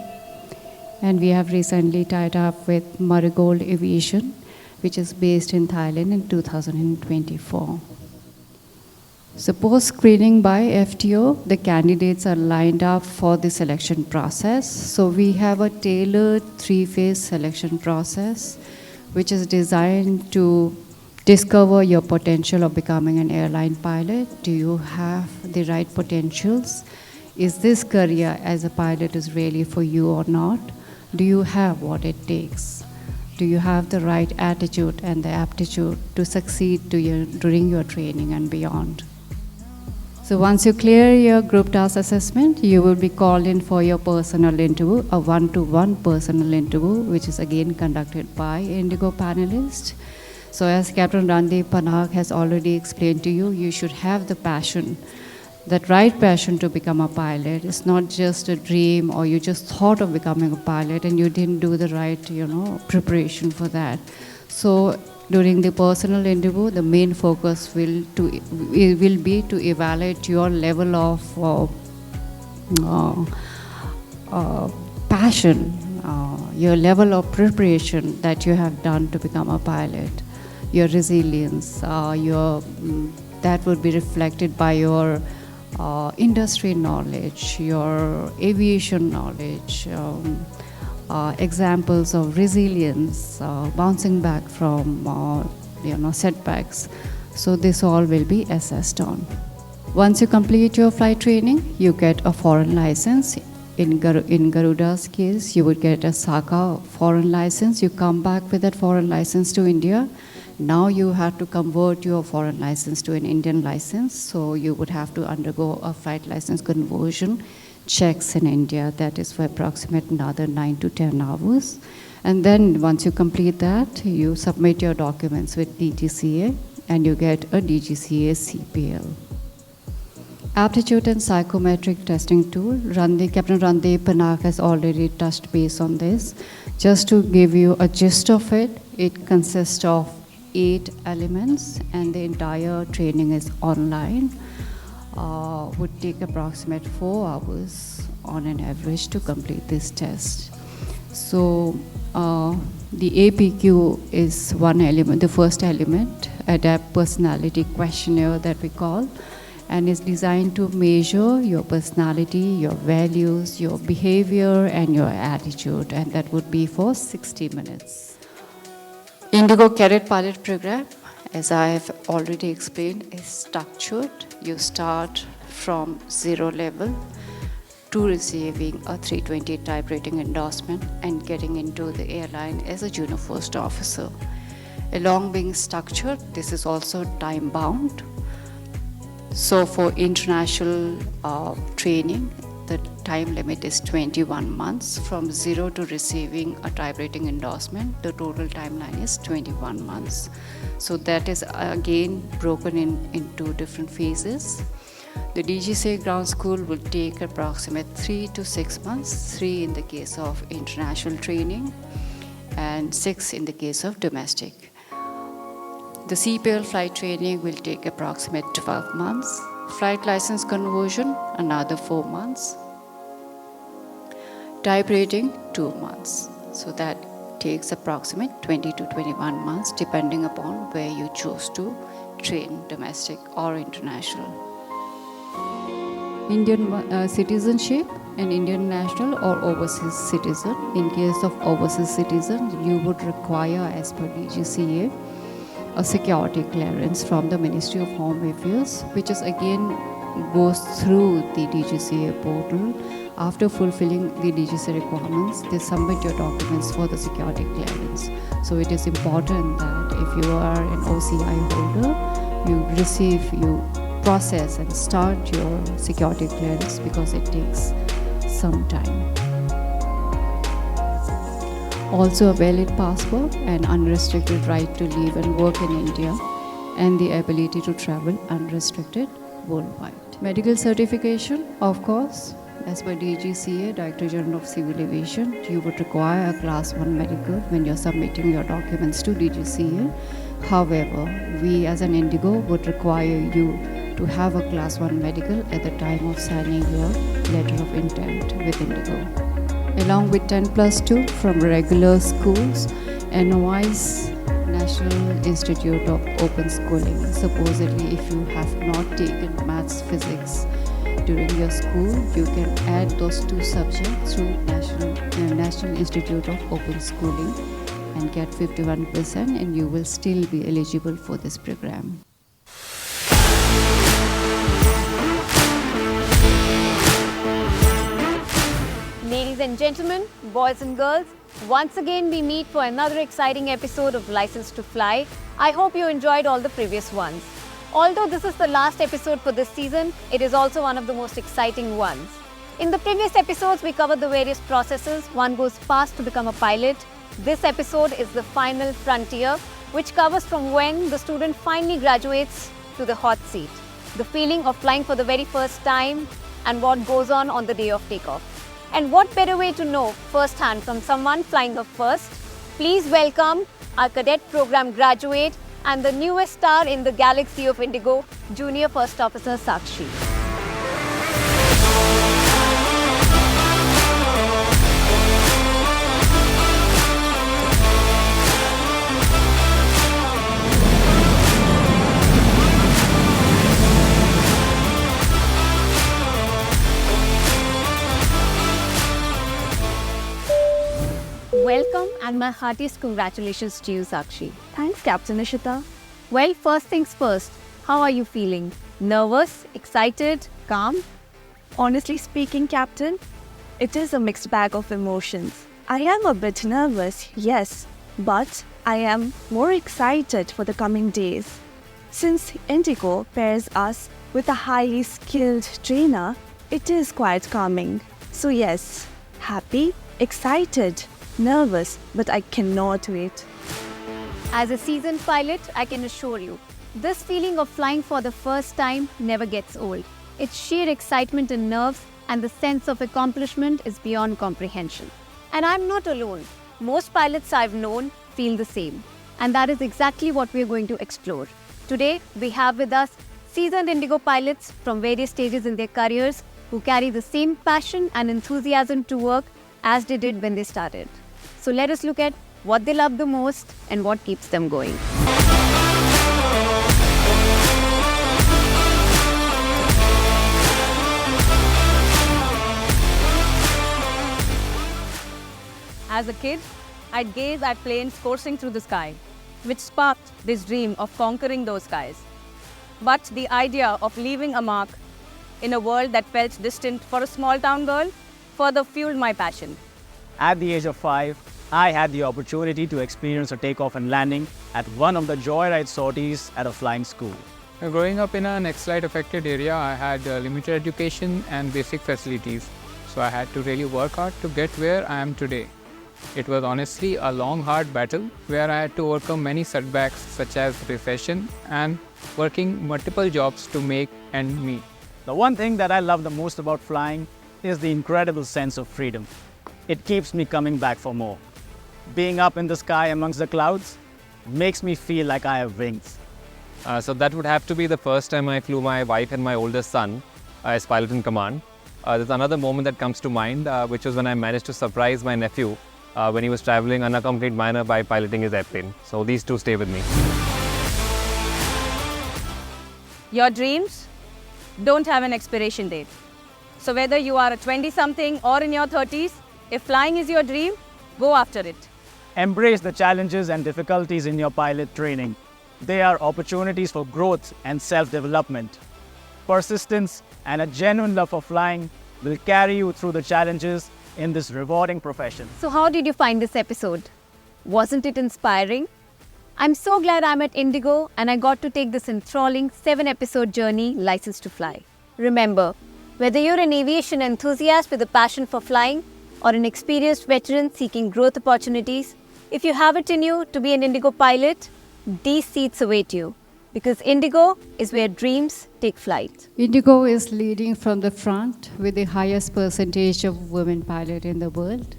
And we have recently tied up with Marigold Aviation, which is based in Thailand, in 2024. So post-screening by FTO, the candidates are lined up for the selection process. So we have a tailored 3-phase selection process, which is designed to discover your potential of becoming an airline pilot. Do you have the right potentials? Is this career as a pilot is really for you or not? Do you have what it takes? Do you have the right attitude and the aptitude to succeed during your training and beyond? So once you clear your group task assessment, you will be called in for your personal interview, a 1-to-1 personal interview, which is again conducted by Indigo panelists. So as Captain Randeep Panag has already explained to you, you should have the passion. That right passion to become a pilot. It's not just a dream, or you just thought of becoming a pilot and you didn't do the right, preparation for that. So during the personal interview, the main focus will be to evaluate your level of passion, your level of preparation that you have done to become a pilot, your resilience, that would be reflected by your industry knowledge, your aviation knowledge, examples of resilience, bouncing back from setbacks. So this all will be assessed on. Once you complete your flight training, you get a foreign license. In Garuda's case, you would get a SACA foreign license. You come back with that foreign license to India. Now you have to convert your foreign license to an Indian license, so you would have to undergo a flight license conversion checks in India. That is for approximate another 9 to 10 hours. And then once you complete that, you submit your documents with DGCA and you get a DGCA CPL. Aptitude and psychometric testing tool. Captain Randeep Panak has already touched base on this. Just to give you a gist of it, it consists of 8 elements and the entire training is online. Would take approximate 4 hours on an average to complete this test. So the APQ is one element, the first element, Adapt Personality Questionnaire that we call, and is designed to measure your personality, your values, your behavior, and your attitude, and that would be for 60 minutes. Indigo Cadet Pilot Program, as I have already explained, is structured. You start from 0 level to receiving a 320 type rating endorsement and getting into the airline as a junior first officer. Along being structured, this is also time bound. So for international training, the time limit is 21 months. From 0 to receiving a type rating endorsement, the total timeline is 21 months. So that is again broken into different phases. The DGCA ground school will take approximate 3 to 6 months, 3 in the case of international training and 6 in the case of domestic. The CPL flight training will take approximate 12 months. Flight license conversion, another 4 months. Type rating, 2 months. So that takes approximate 20 to 21 months depending upon where you choose to train, domestic or international. Indian citizenship, an Indian national or overseas citizen. In case of overseas citizen, you would require, as per DGCA, a security clearance from the Ministry of Home Affairs, which is again goes through the DGCA portal. After fulfilling the DGCA requirements, they submit your documents for the security clearance. So it is important that if you are an OCI holder, you process and start your security clearance because it takes some time. Also a valid passport, an unrestricted right to live and work in India, and the ability to travel unrestricted worldwide. Medical certification, of course, as per DGCA, Director General of Civil Aviation, you would require a Class 1 medical when you're submitting your documents to DGCA. However, we as an Indigo would require you to have a Class 1 medical at the time of signing your letter of intent with Indigo. Along with 10+2 from regular schools, AWES, National Institute of Open Schooling. Supposedly, if you have not taken maths, physics during your school, you can add those 2 subjects through National Institute of Open Schooling and get 51%, and you will still be eligible for this program. Ladies and gentlemen, boys and girls, once again we meet for another exciting episode of License to Fly. I hope you enjoyed all the previous ones. Although this is the last episode for this season, it is also one of the most exciting ones. In the previous episodes, we covered the various processes one goes past to become a pilot. This episode is the final frontier, which covers from when the student finally graduates to the hot seat, the feeling of flying for the very first time, and what goes on the day of takeoff. And what better way to know firsthand from someone flying up first? Please welcome our cadet program graduate and the newest star in the galaxy of Indigo, Junior First Officer Sakshi. Welcome and my heartiest congratulations to you, Sakshi. Thanks, Captain Ishita. Well, first things first, how are you feeling? Nervous, excited, calm? Honestly speaking, Captain, it is a mixed bag of emotions. I am a bit nervous, yes, but I am more excited for the coming days. Since Indigo pairs us with a highly skilled trainer, It is quite calming. So yes, happy, excited, nervous, but I cannot wait. As a seasoned pilot, I can assure you, this feeling of flying for the first time never gets old. Its sheer excitement and nerves and the sense of accomplishment is beyond comprehension. And I'm not alone. Most pilots I've known feel the same. And that is exactly what we're going to explore. Today, we have with us seasoned Indigo pilots from various stages in their careers who carry the same passion and enthusiasm to work as they did when they started. So let us look at what they love the most and what keeps them going. As a kid, I'd gaze at planes coursing through the sky, which sparked this dream of conquering those skies. But the idea of leaving a mark in a world that felt distant for a small town girl further fueled my passion. At the age of 5, I had the opportunity to experience a takeoff and landing at one of the joyride sorties at a flying school. Growing up in an X-Lite affected area, I had limited education and basic facilities, so I had to really work hard to get where I am today. It was honestly a long, hard battle where I had to overcome many setbacks such as recession and working multiple jobs to make ends meet. The one thing that I love the most about flying is the incredible sense of freedom. It keeps me coming back for more. Being up in the sky amongst the clouds makes me feel like I have wings. So that would have to be the first time I flew my wife and my oldest son as pilot in command. There's another moment that comes to mind, which was when I managed to surprise my nephew when he was traveling unaccompanied minor by piloting his airplane. So these two stay with me. Your dreams don't have an expiration date. So whether you are a 20-something or in your 30s, if flying is your dream, go after it. Embrace the challenges and difficulties in your pilot training. They are opportunities for growth and self-development. Persistence and a genuine love for flying will carry you through the challenges in this rewarding profession. So how did you find this episode? Wasn't it inspiring? I'm so glad I'm at Indigo and I got to take this enthralling 7-episode journey, License to Fly. Remember, whether you're an aviation enthusiast with a passion for flying or an experienced veteran seeking growth opportunities, if you have it in you to be an Indigo pilot, these seats await you. Because Indigo is where dreams take flight. Indigo is leading from the front with the highest percentage of women pilots in the world.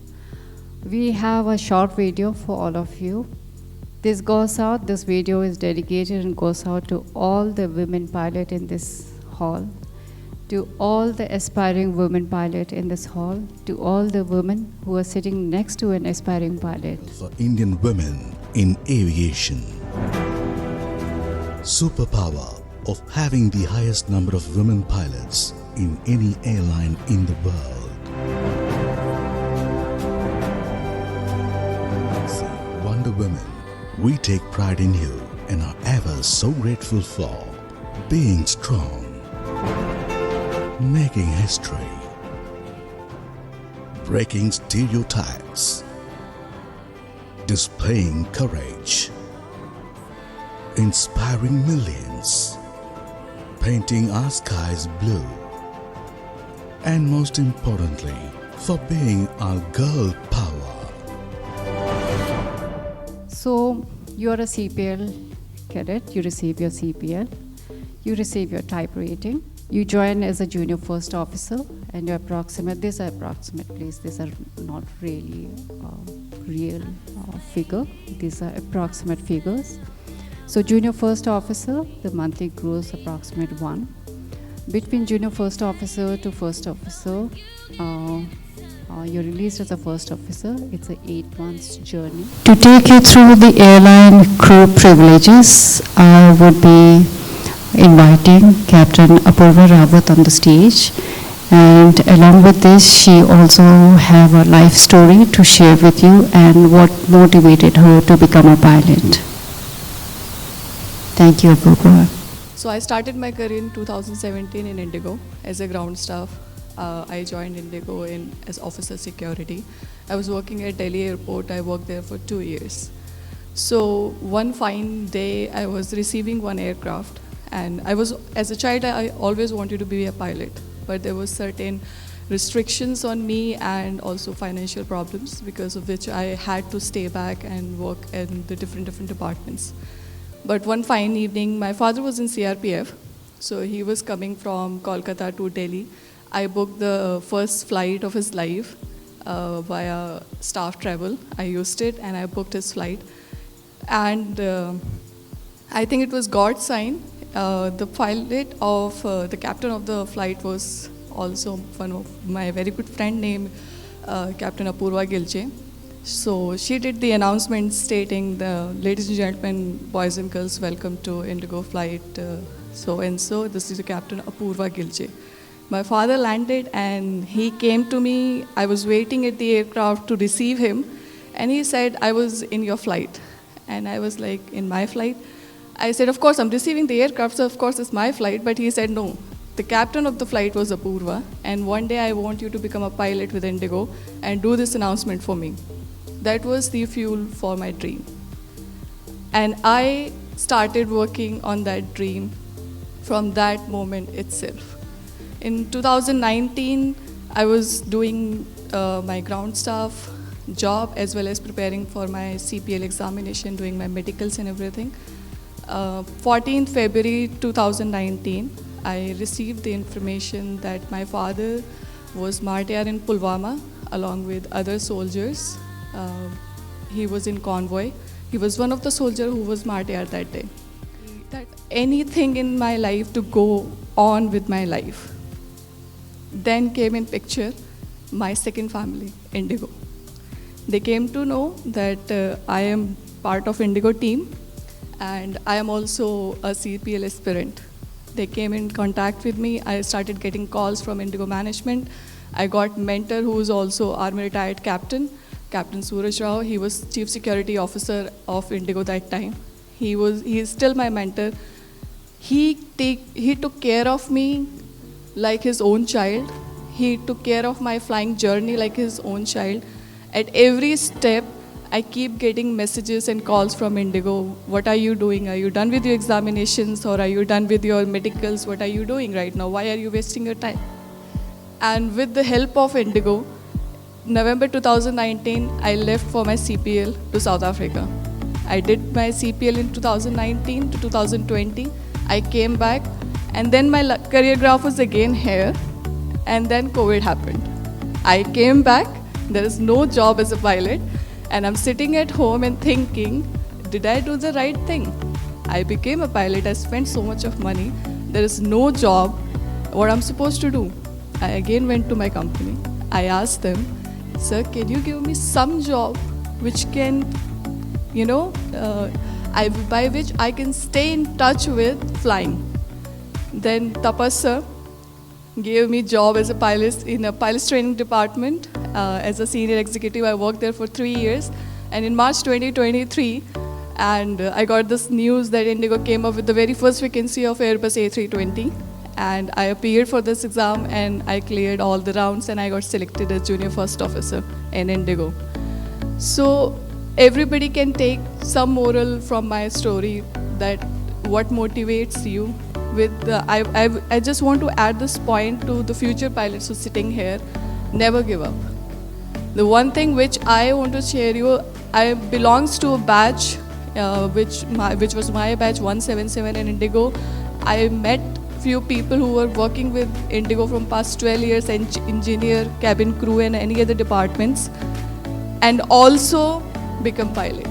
We have a short video for all of you. This video is dedicated and goes out to all the women pilots in this hall, to all the aspiring women pilots in this hall, to all the women who are sitting next to an aspiring pilot. For Indian women in aviation. Superpower of having the highest number of women pilots in any airline in the world. Wonder Women, we take pride in you and are ever so grateful for being strong, making history, breaking stereotypes, displaying courage, inspiring millions, painting our skies blue, and most importantly, for being our girl power. So, you are a CPL cadet, you receive your CPL, you receive your type rating, you join as a junior first officer, and your approximate, these are approximate, please, these are not really real figure, these are approximate figures. So junior first officer, the monthly gross approximate 1. Between junior first officer to first officer, you're released as a first officer. It's an 8 months journey. To take you through the airline crew privileges, I would be inviting Captain Apurva Rawat on the stage. And along with this, she also have a life story to share with you and what motivated her to become a pilot. Thank you, Apurva. So I started my career in 2017 in Indigo as a ground staff. I joined Indigo as officer security. I was working at Delhi airport. I worked there for 2 years. So one fine day, I was receiving one aircraft, and as a child, I always wanted to be a pilot. but there were certain restrictions on me and also financial problems, because of which I had to stay back and work in the different departments. But one fine evening, my father was in CRPF, so he was coming from Kolkata to Delhi. I booked the first flight of his life via staff travel. I used it and I booked his flight. And I think it was God's sign. The pilot of the captain of the flight was also one of my very good friend named Captain Apurva Gilche. So she did the announcement stating, ladies and gentlemen, boys and girls, welcome to Indigo flight so-and-so. This is the Captain Apurva Gilche. My father landed and he came to me. I was waiting at the aircraft to receive him. And he said, I was in your flight. And I was like, in my flight? I said, of course, I'm receiving the aircraft, so of course it's my flight. But he said, no. The captain of the flight was Apurva, and one day I want you to become a pilot with Indigo and do this announcement for me. That was the fuel for my dream. And I started working on that dream from that moment itself. In 2019, I was doing my ground staff job as well as preparing for my CPL examination, doing my medicals and everything. 14th February 2019, I received the information that my father was martyred in Pulwama along with other soldiers. He was in convoy. He was one of the soldiers who was martyred that day. That anything in my life to go on with my life. Then came in picture my second family, Indigo. They came to know that I am part of Indigo team and I am also a CPL aspirant. They came in contact with me. I started getting calls from Indigo management. I got mentor who is also Army retired captain, Captain Suraj Rao. He was Chief Security Officer of Indigo that time. He is still my mentor. He took care of me like his own child. He took care of my flying journey like his own child. At every step, I keep getting messages and calls from Indigo. What are you doing? Are you done with your examinations or are you done with your medicals? What are you doing right now? Why are you wasting your time? And with the help of Indigo, November 2019, I left for my CPL to South Africa. I did my CPL in 2019 to 2020. I came back and then my career graph was again here and then COVID happened. I came back, there is no job as a pilot. And I'm sitting at home and thinking, did I do the right thing? I became a pilot, I spent so much of money, there is no job, what I'm supposed to do? I again went to my company. I asked them, sir, can you give me some job which can, by which I can stay in touch with flying? Then Tapas sir gave me job as a pilot in a pilot training department. As a senior executive, I worked there for 3 years. And in March 2023, I got this news that Indigo came up with the very first vacancy of Airbus A320. And I appeared for this exam and I cleared all the rounds and I got selected as junior first officer in Indigo. So everybody can take some moral from my story, that what motivates you. I just want to add this point to the future pilots who are sitting here, never give up. The one thing which I want to share you, I belongs to a batch which was my batch 177 in Indigo. I met few people who were working with Indigo from past 12 years, engineer, cabin crew and any other departments, and also become pilot.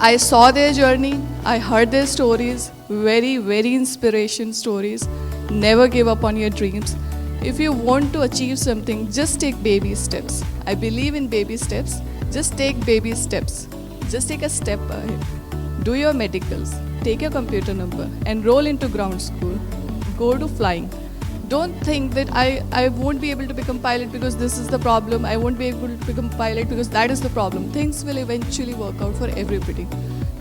I saw their journey, I heard their stories, very, very inspiration stories. Never give up on your dreams. If you want to achieve something, just take baby steps. I believe in baby steps. Just take baby steps. Just take a step ahead. Do your medicals. Take your computer number. Enroll into ground school. Go to flying. Don't think that I won't be able to become pilot because this is the problem. I won't be able to become pilot because that is the problem. Things will eventually work out for everybody.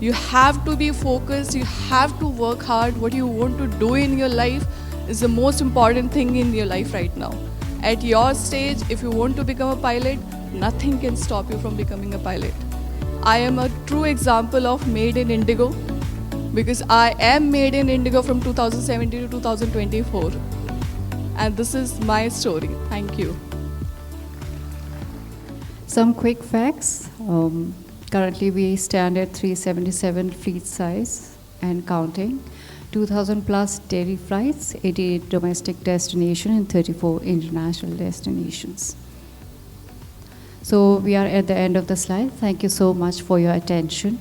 You have to be focused. You have to work hard. What you want to do in your life is the most important thing in your life right now. At your stage, if you want to become a pilot, nothing can stop you from becoming a pilot. I am a true example of made in Indigo because I am made in Indigo from 2017 to 2024. and this is my story. Thank you. Some quick facts. Currently we stand at 377 fleet size and counting. 2,000 plus daily flights, 88 domestic destinations and 34 international destinations. So we are at the end of the slide. Thank you so much for your attention.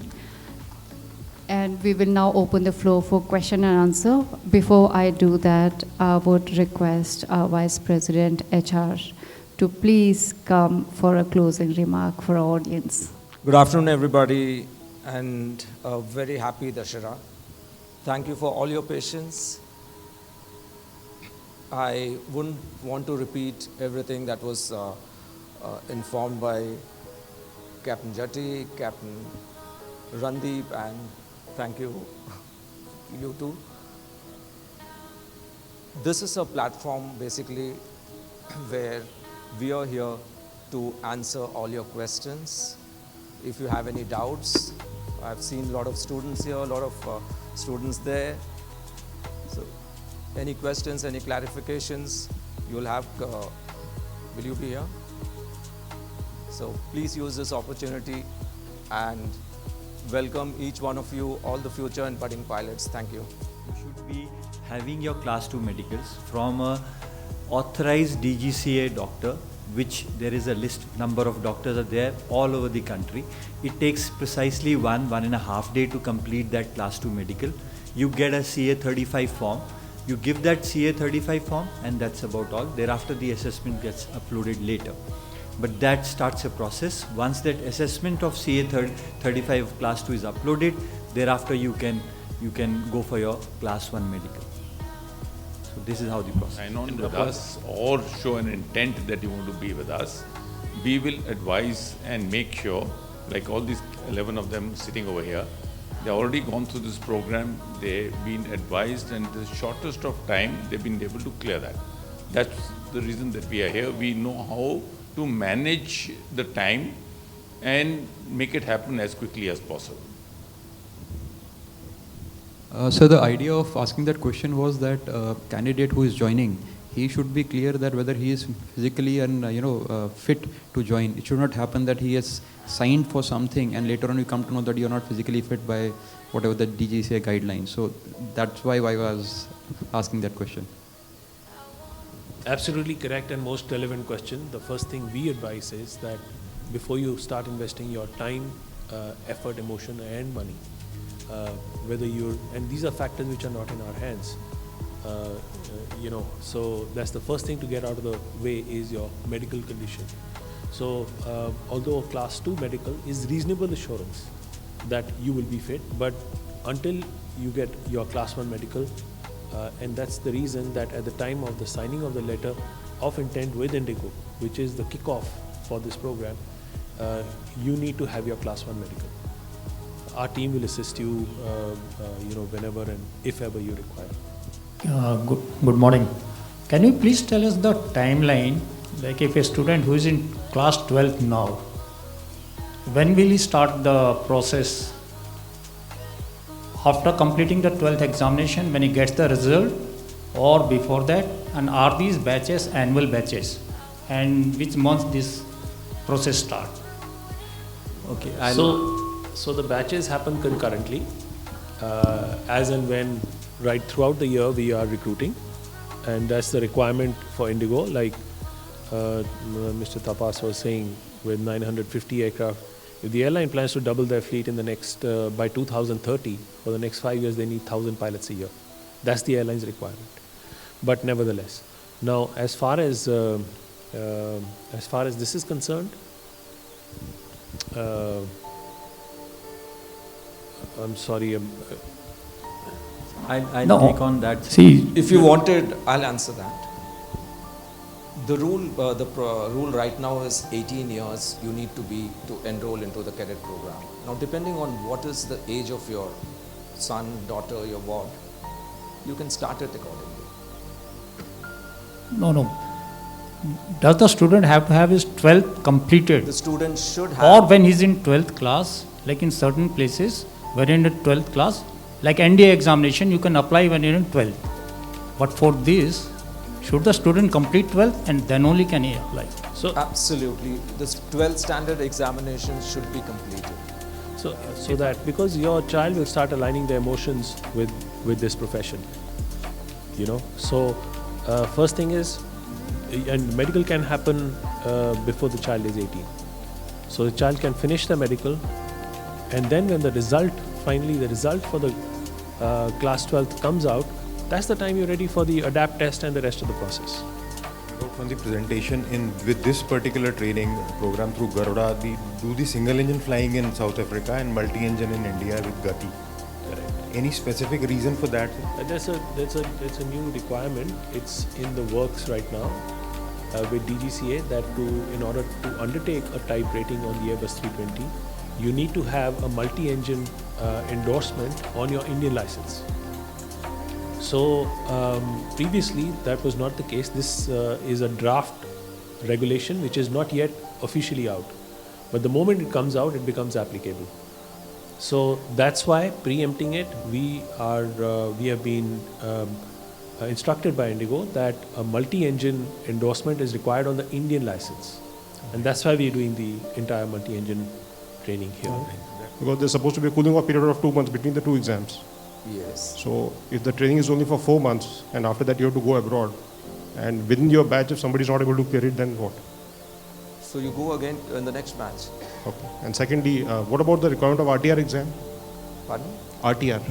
And we will now open the floor for question and answer. Before I do that, I would request our Vice President HR to please come for a closing remark for our audience. Good afternoon, everybody, and a very happy Dashera. Thank you for all your patience. I wouldn't want to repeat everything that was informed by Captain Jatti, Captain Randeep, and thank you, you too. This is a platform basically where we are here to answer all your questions. If you have any doubts, I've seen a lot of students here, a lot of students there. So any questions, any clarifications you'll have, will you be here? So please use this opportunity and welcome each one of you, all the future and budding pilots. Thank you. You should be having your class 2 medicals from a authorized DGCA doctor, which there is a list number of doctors are there all over the country. It takes precisely 1.5 days to complete that class 2 medical. You get a CA 35 form. You give that CA 35 form and that's about all. Thereafter the assessment gets uploaded later. But that starts a process. Once that assessment of CA 35 class 2 is uploaded, thereafter you can go for your class 1 medical. So this is how the process. Sign on with us or show an intent that you want to be with us. We will advise and make sure, like all these 11 of them sitting over here, they've already gone through this program, they've been advised, and the shortest of time they've been able to clear that. That's the reason that we are here. We know how to manage the time and make it happen as quickly as possible. So the idea of asking that question was that candidate who is joining, he should be clear that whether he is physically and fit to join. It should not happen that he has signed for something and later on you come to know that you are not physically fit by whatever the DGCA guidelines. So that's why I was asking that question. Absolutely correct and most relevant question. The first thing we advise is that before you start investing your time, effort, emotion and money, whether you're, and these are factors which are not in our hands, so that's the first thing to get out of the way is your medical condition. So although class 2 medical is reasonable assurance that you will be fit, but until you get your class 1 medical, and that's the reason that at the time of the signing of the letter of intent with Indigo, which is the kickoff for this program, you need to have your class 1 medical. Our team will assist you, whenever and if ever you require. Good morning. Can you please tell us the timeline, like if a student who is in class 12 now, when will he start the process? After completing the 12th examination, when he gets the result, or before that? And are these batches annual batches? And which month this process start? Okay. So the batches happen concurrently, as and when, right throughout the year we are recruiting, and that's the requirement for Indigo. Like Mr. Tapas was saying, with 950 aircraft, if the airline plans to double their fleet in the next, by 2030, for the next 5 years, they need 1,000 pilots a year. That's the airline's requirement. But nevertheless, now as far as this is concerned, I'm sorry. I'll take on that. See, if you wanted, I'll answer that. The rule right now is 18 years you need to enroll into the cadet program. Now, depending on what is the age of your son, daughter, your ward, you can start it accordingly. No. Does the student have to have his 12th completed? The student should have. Or when he's in 12th class, like in certain places, when in the 12th class, like NDA examination, you can apply when you're in 12th. But for this, Should the student complete 12th and then only can he apply? So absolutely, this 12th standard examination should be completed. So that because your child will start aligning their emotions with this profession, you know. So first thing is, and medical can happen before the child is 18. So the child can finish the medical, and then when the result, finally the result for the class 12th comes out, that's the time you're ready for the ADAPT test and the rest of the process. On the presentation with this particular training program through Garuda, do the single engine flying in South Africa and multi-engine in India with Gati. Correct. Any specific reason for that? That's a new requirement. It's in the works right now with DGCA that in order to undertake a type rating on the Airbus 320, you need to have a multi-engine endorsement on your Indian license. So previously that was not the case. This is a draft regulation which is not yet officially out. But the moment it comes out, it becomes applicable. So that's why, preempting it, we have been instructed by Indigo that a multi-engine endorsement is required on the Indian license. And that's why we are doing the entire multi-engine training here. Because there's supposed to be a cooling off period of 2 months between the two exams. Yes. So if the training is only for 4 months and after that you have to go abroad, and within your batch if somebody is not able to clear it, then what? So you go again in the next batch. Okay. And secondly, what about the requirement of RTR exam? Pardon? RTR.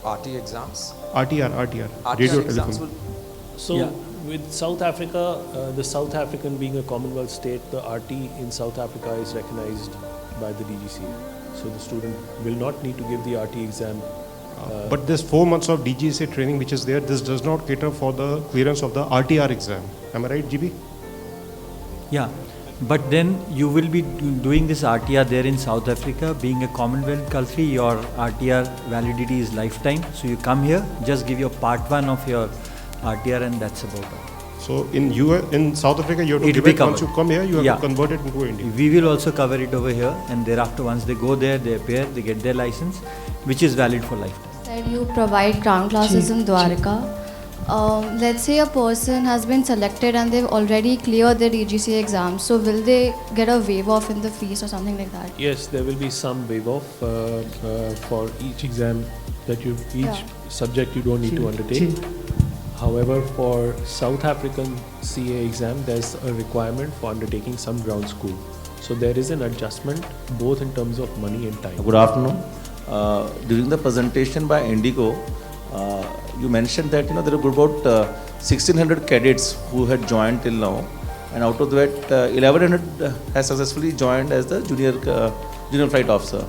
RT exams? RTR. RTR exams will... So with South Africa, the South African being a Commonwealth state, the RT in South Africa is recognized by the DGCA. So the student will not need to give the RT exam. But this 4 months of DGCA training which is there, this does not cater for the clearance of the RTR exam. Am I right, GB? Yeah, but then you will be doing this RTR there in South Africa. Being a Commonwealth country, your RTR validity is lifetime. So you come here, just give your part 1 of your RTR and that's about it. So in South Africa, you have to give it once you come here, you have to convert it into India. We will also cover it over here, and thereafter once they go there, they appear, they get their license, which is valid for lifetime. Said you provide ground classes in Dwarka. Let's say a person has been selected and they've already cleared their DGCA exam. So will they get a waive off in the fees or something like that? Yes, there will be some waive off for each exam that each subject you don't need to undertake. However, for South African CA exam, there's a requirement for undertaking some ground school. So there is an adjustment both in terms of money and time. Good afternoon. During the presentation by Indigo, you mentioned that there are about 1,600 cadets who had joined till now, and out of that 1,100 has successfully joined as the junior flight officer.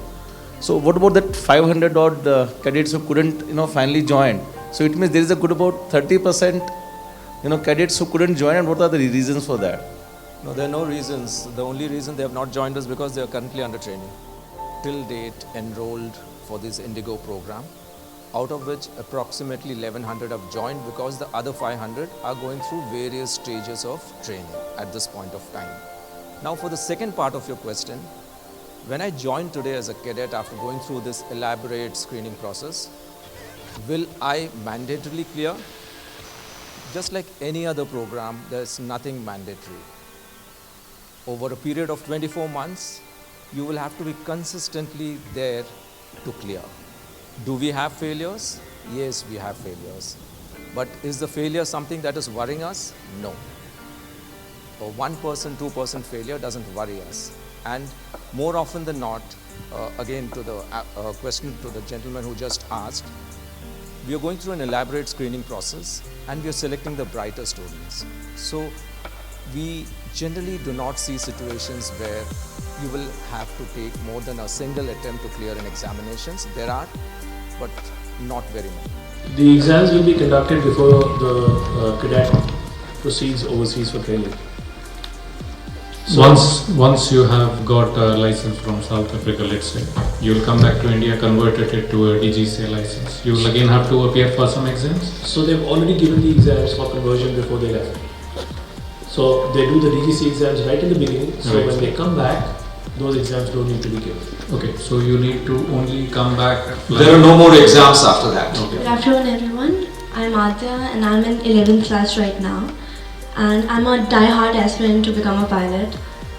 So what about that 500 odd cadets who couldn't finally join? So it means there is a good about 30% cadets who couldn't join, and what are the reasons for that? No, there are no reasons. The only reason they have not joined is because they are currently under training. Till date enrolled for this Indigo program, out of which approximately 1,100 have joined because the other 500 are going through various stages of training at this point of time. Now for the second part of your question, when I joined today as a cadet after going through this elaborate screening process, will I mandatorily clear? Just like any other program, there's nothing mandatory. Over a period of 24 months, you will have to be consistently there to clear. Do we have failures? Yes, we have failures. But is the failure something that is worrying us? No. A 1%, 2% failure doesn't worry us. And more often than not, again to the question to the gentleman who just asked, we are going through an elaborate screening process and we are selecting the brighter students. So we generally do not see situations where you will have to take more than a single attempt to clear an examinations. There are, but not very many. The exams will be conducted before the cadet proceeds overseas for training. So once you have got a license from South Africa, let's say, you will come back to India, converted it to a DGCA license. You will again have to appear for some exams? So they've already given the exams for conversion before they left. So they do the DGCA exams right in the beginning. So when they come back, those exams don't need to be given. Okay, so you need to only come back. There are no more exams after that. Okay. Good afternoon, everyone. I'm Adya and I'm in 11th class right now, and I'm a die-hard aspirant to become a pilot.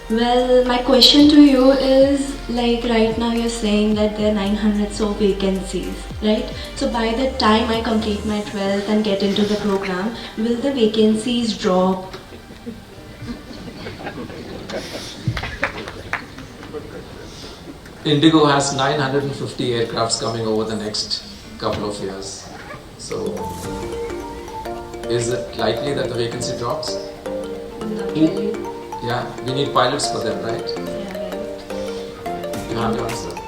Well, my question to you is, like right now you're saying that there are 900 so vacancies, right? So by the time I complete my 12th and get into the program, will the vacancies drop? Indigo has 950 aircrafts coming over the next couple of years. So, is it likely that the vacancy drops? Not really. Yeah, we need pilots for them, right? Yeah, right. You have your answer.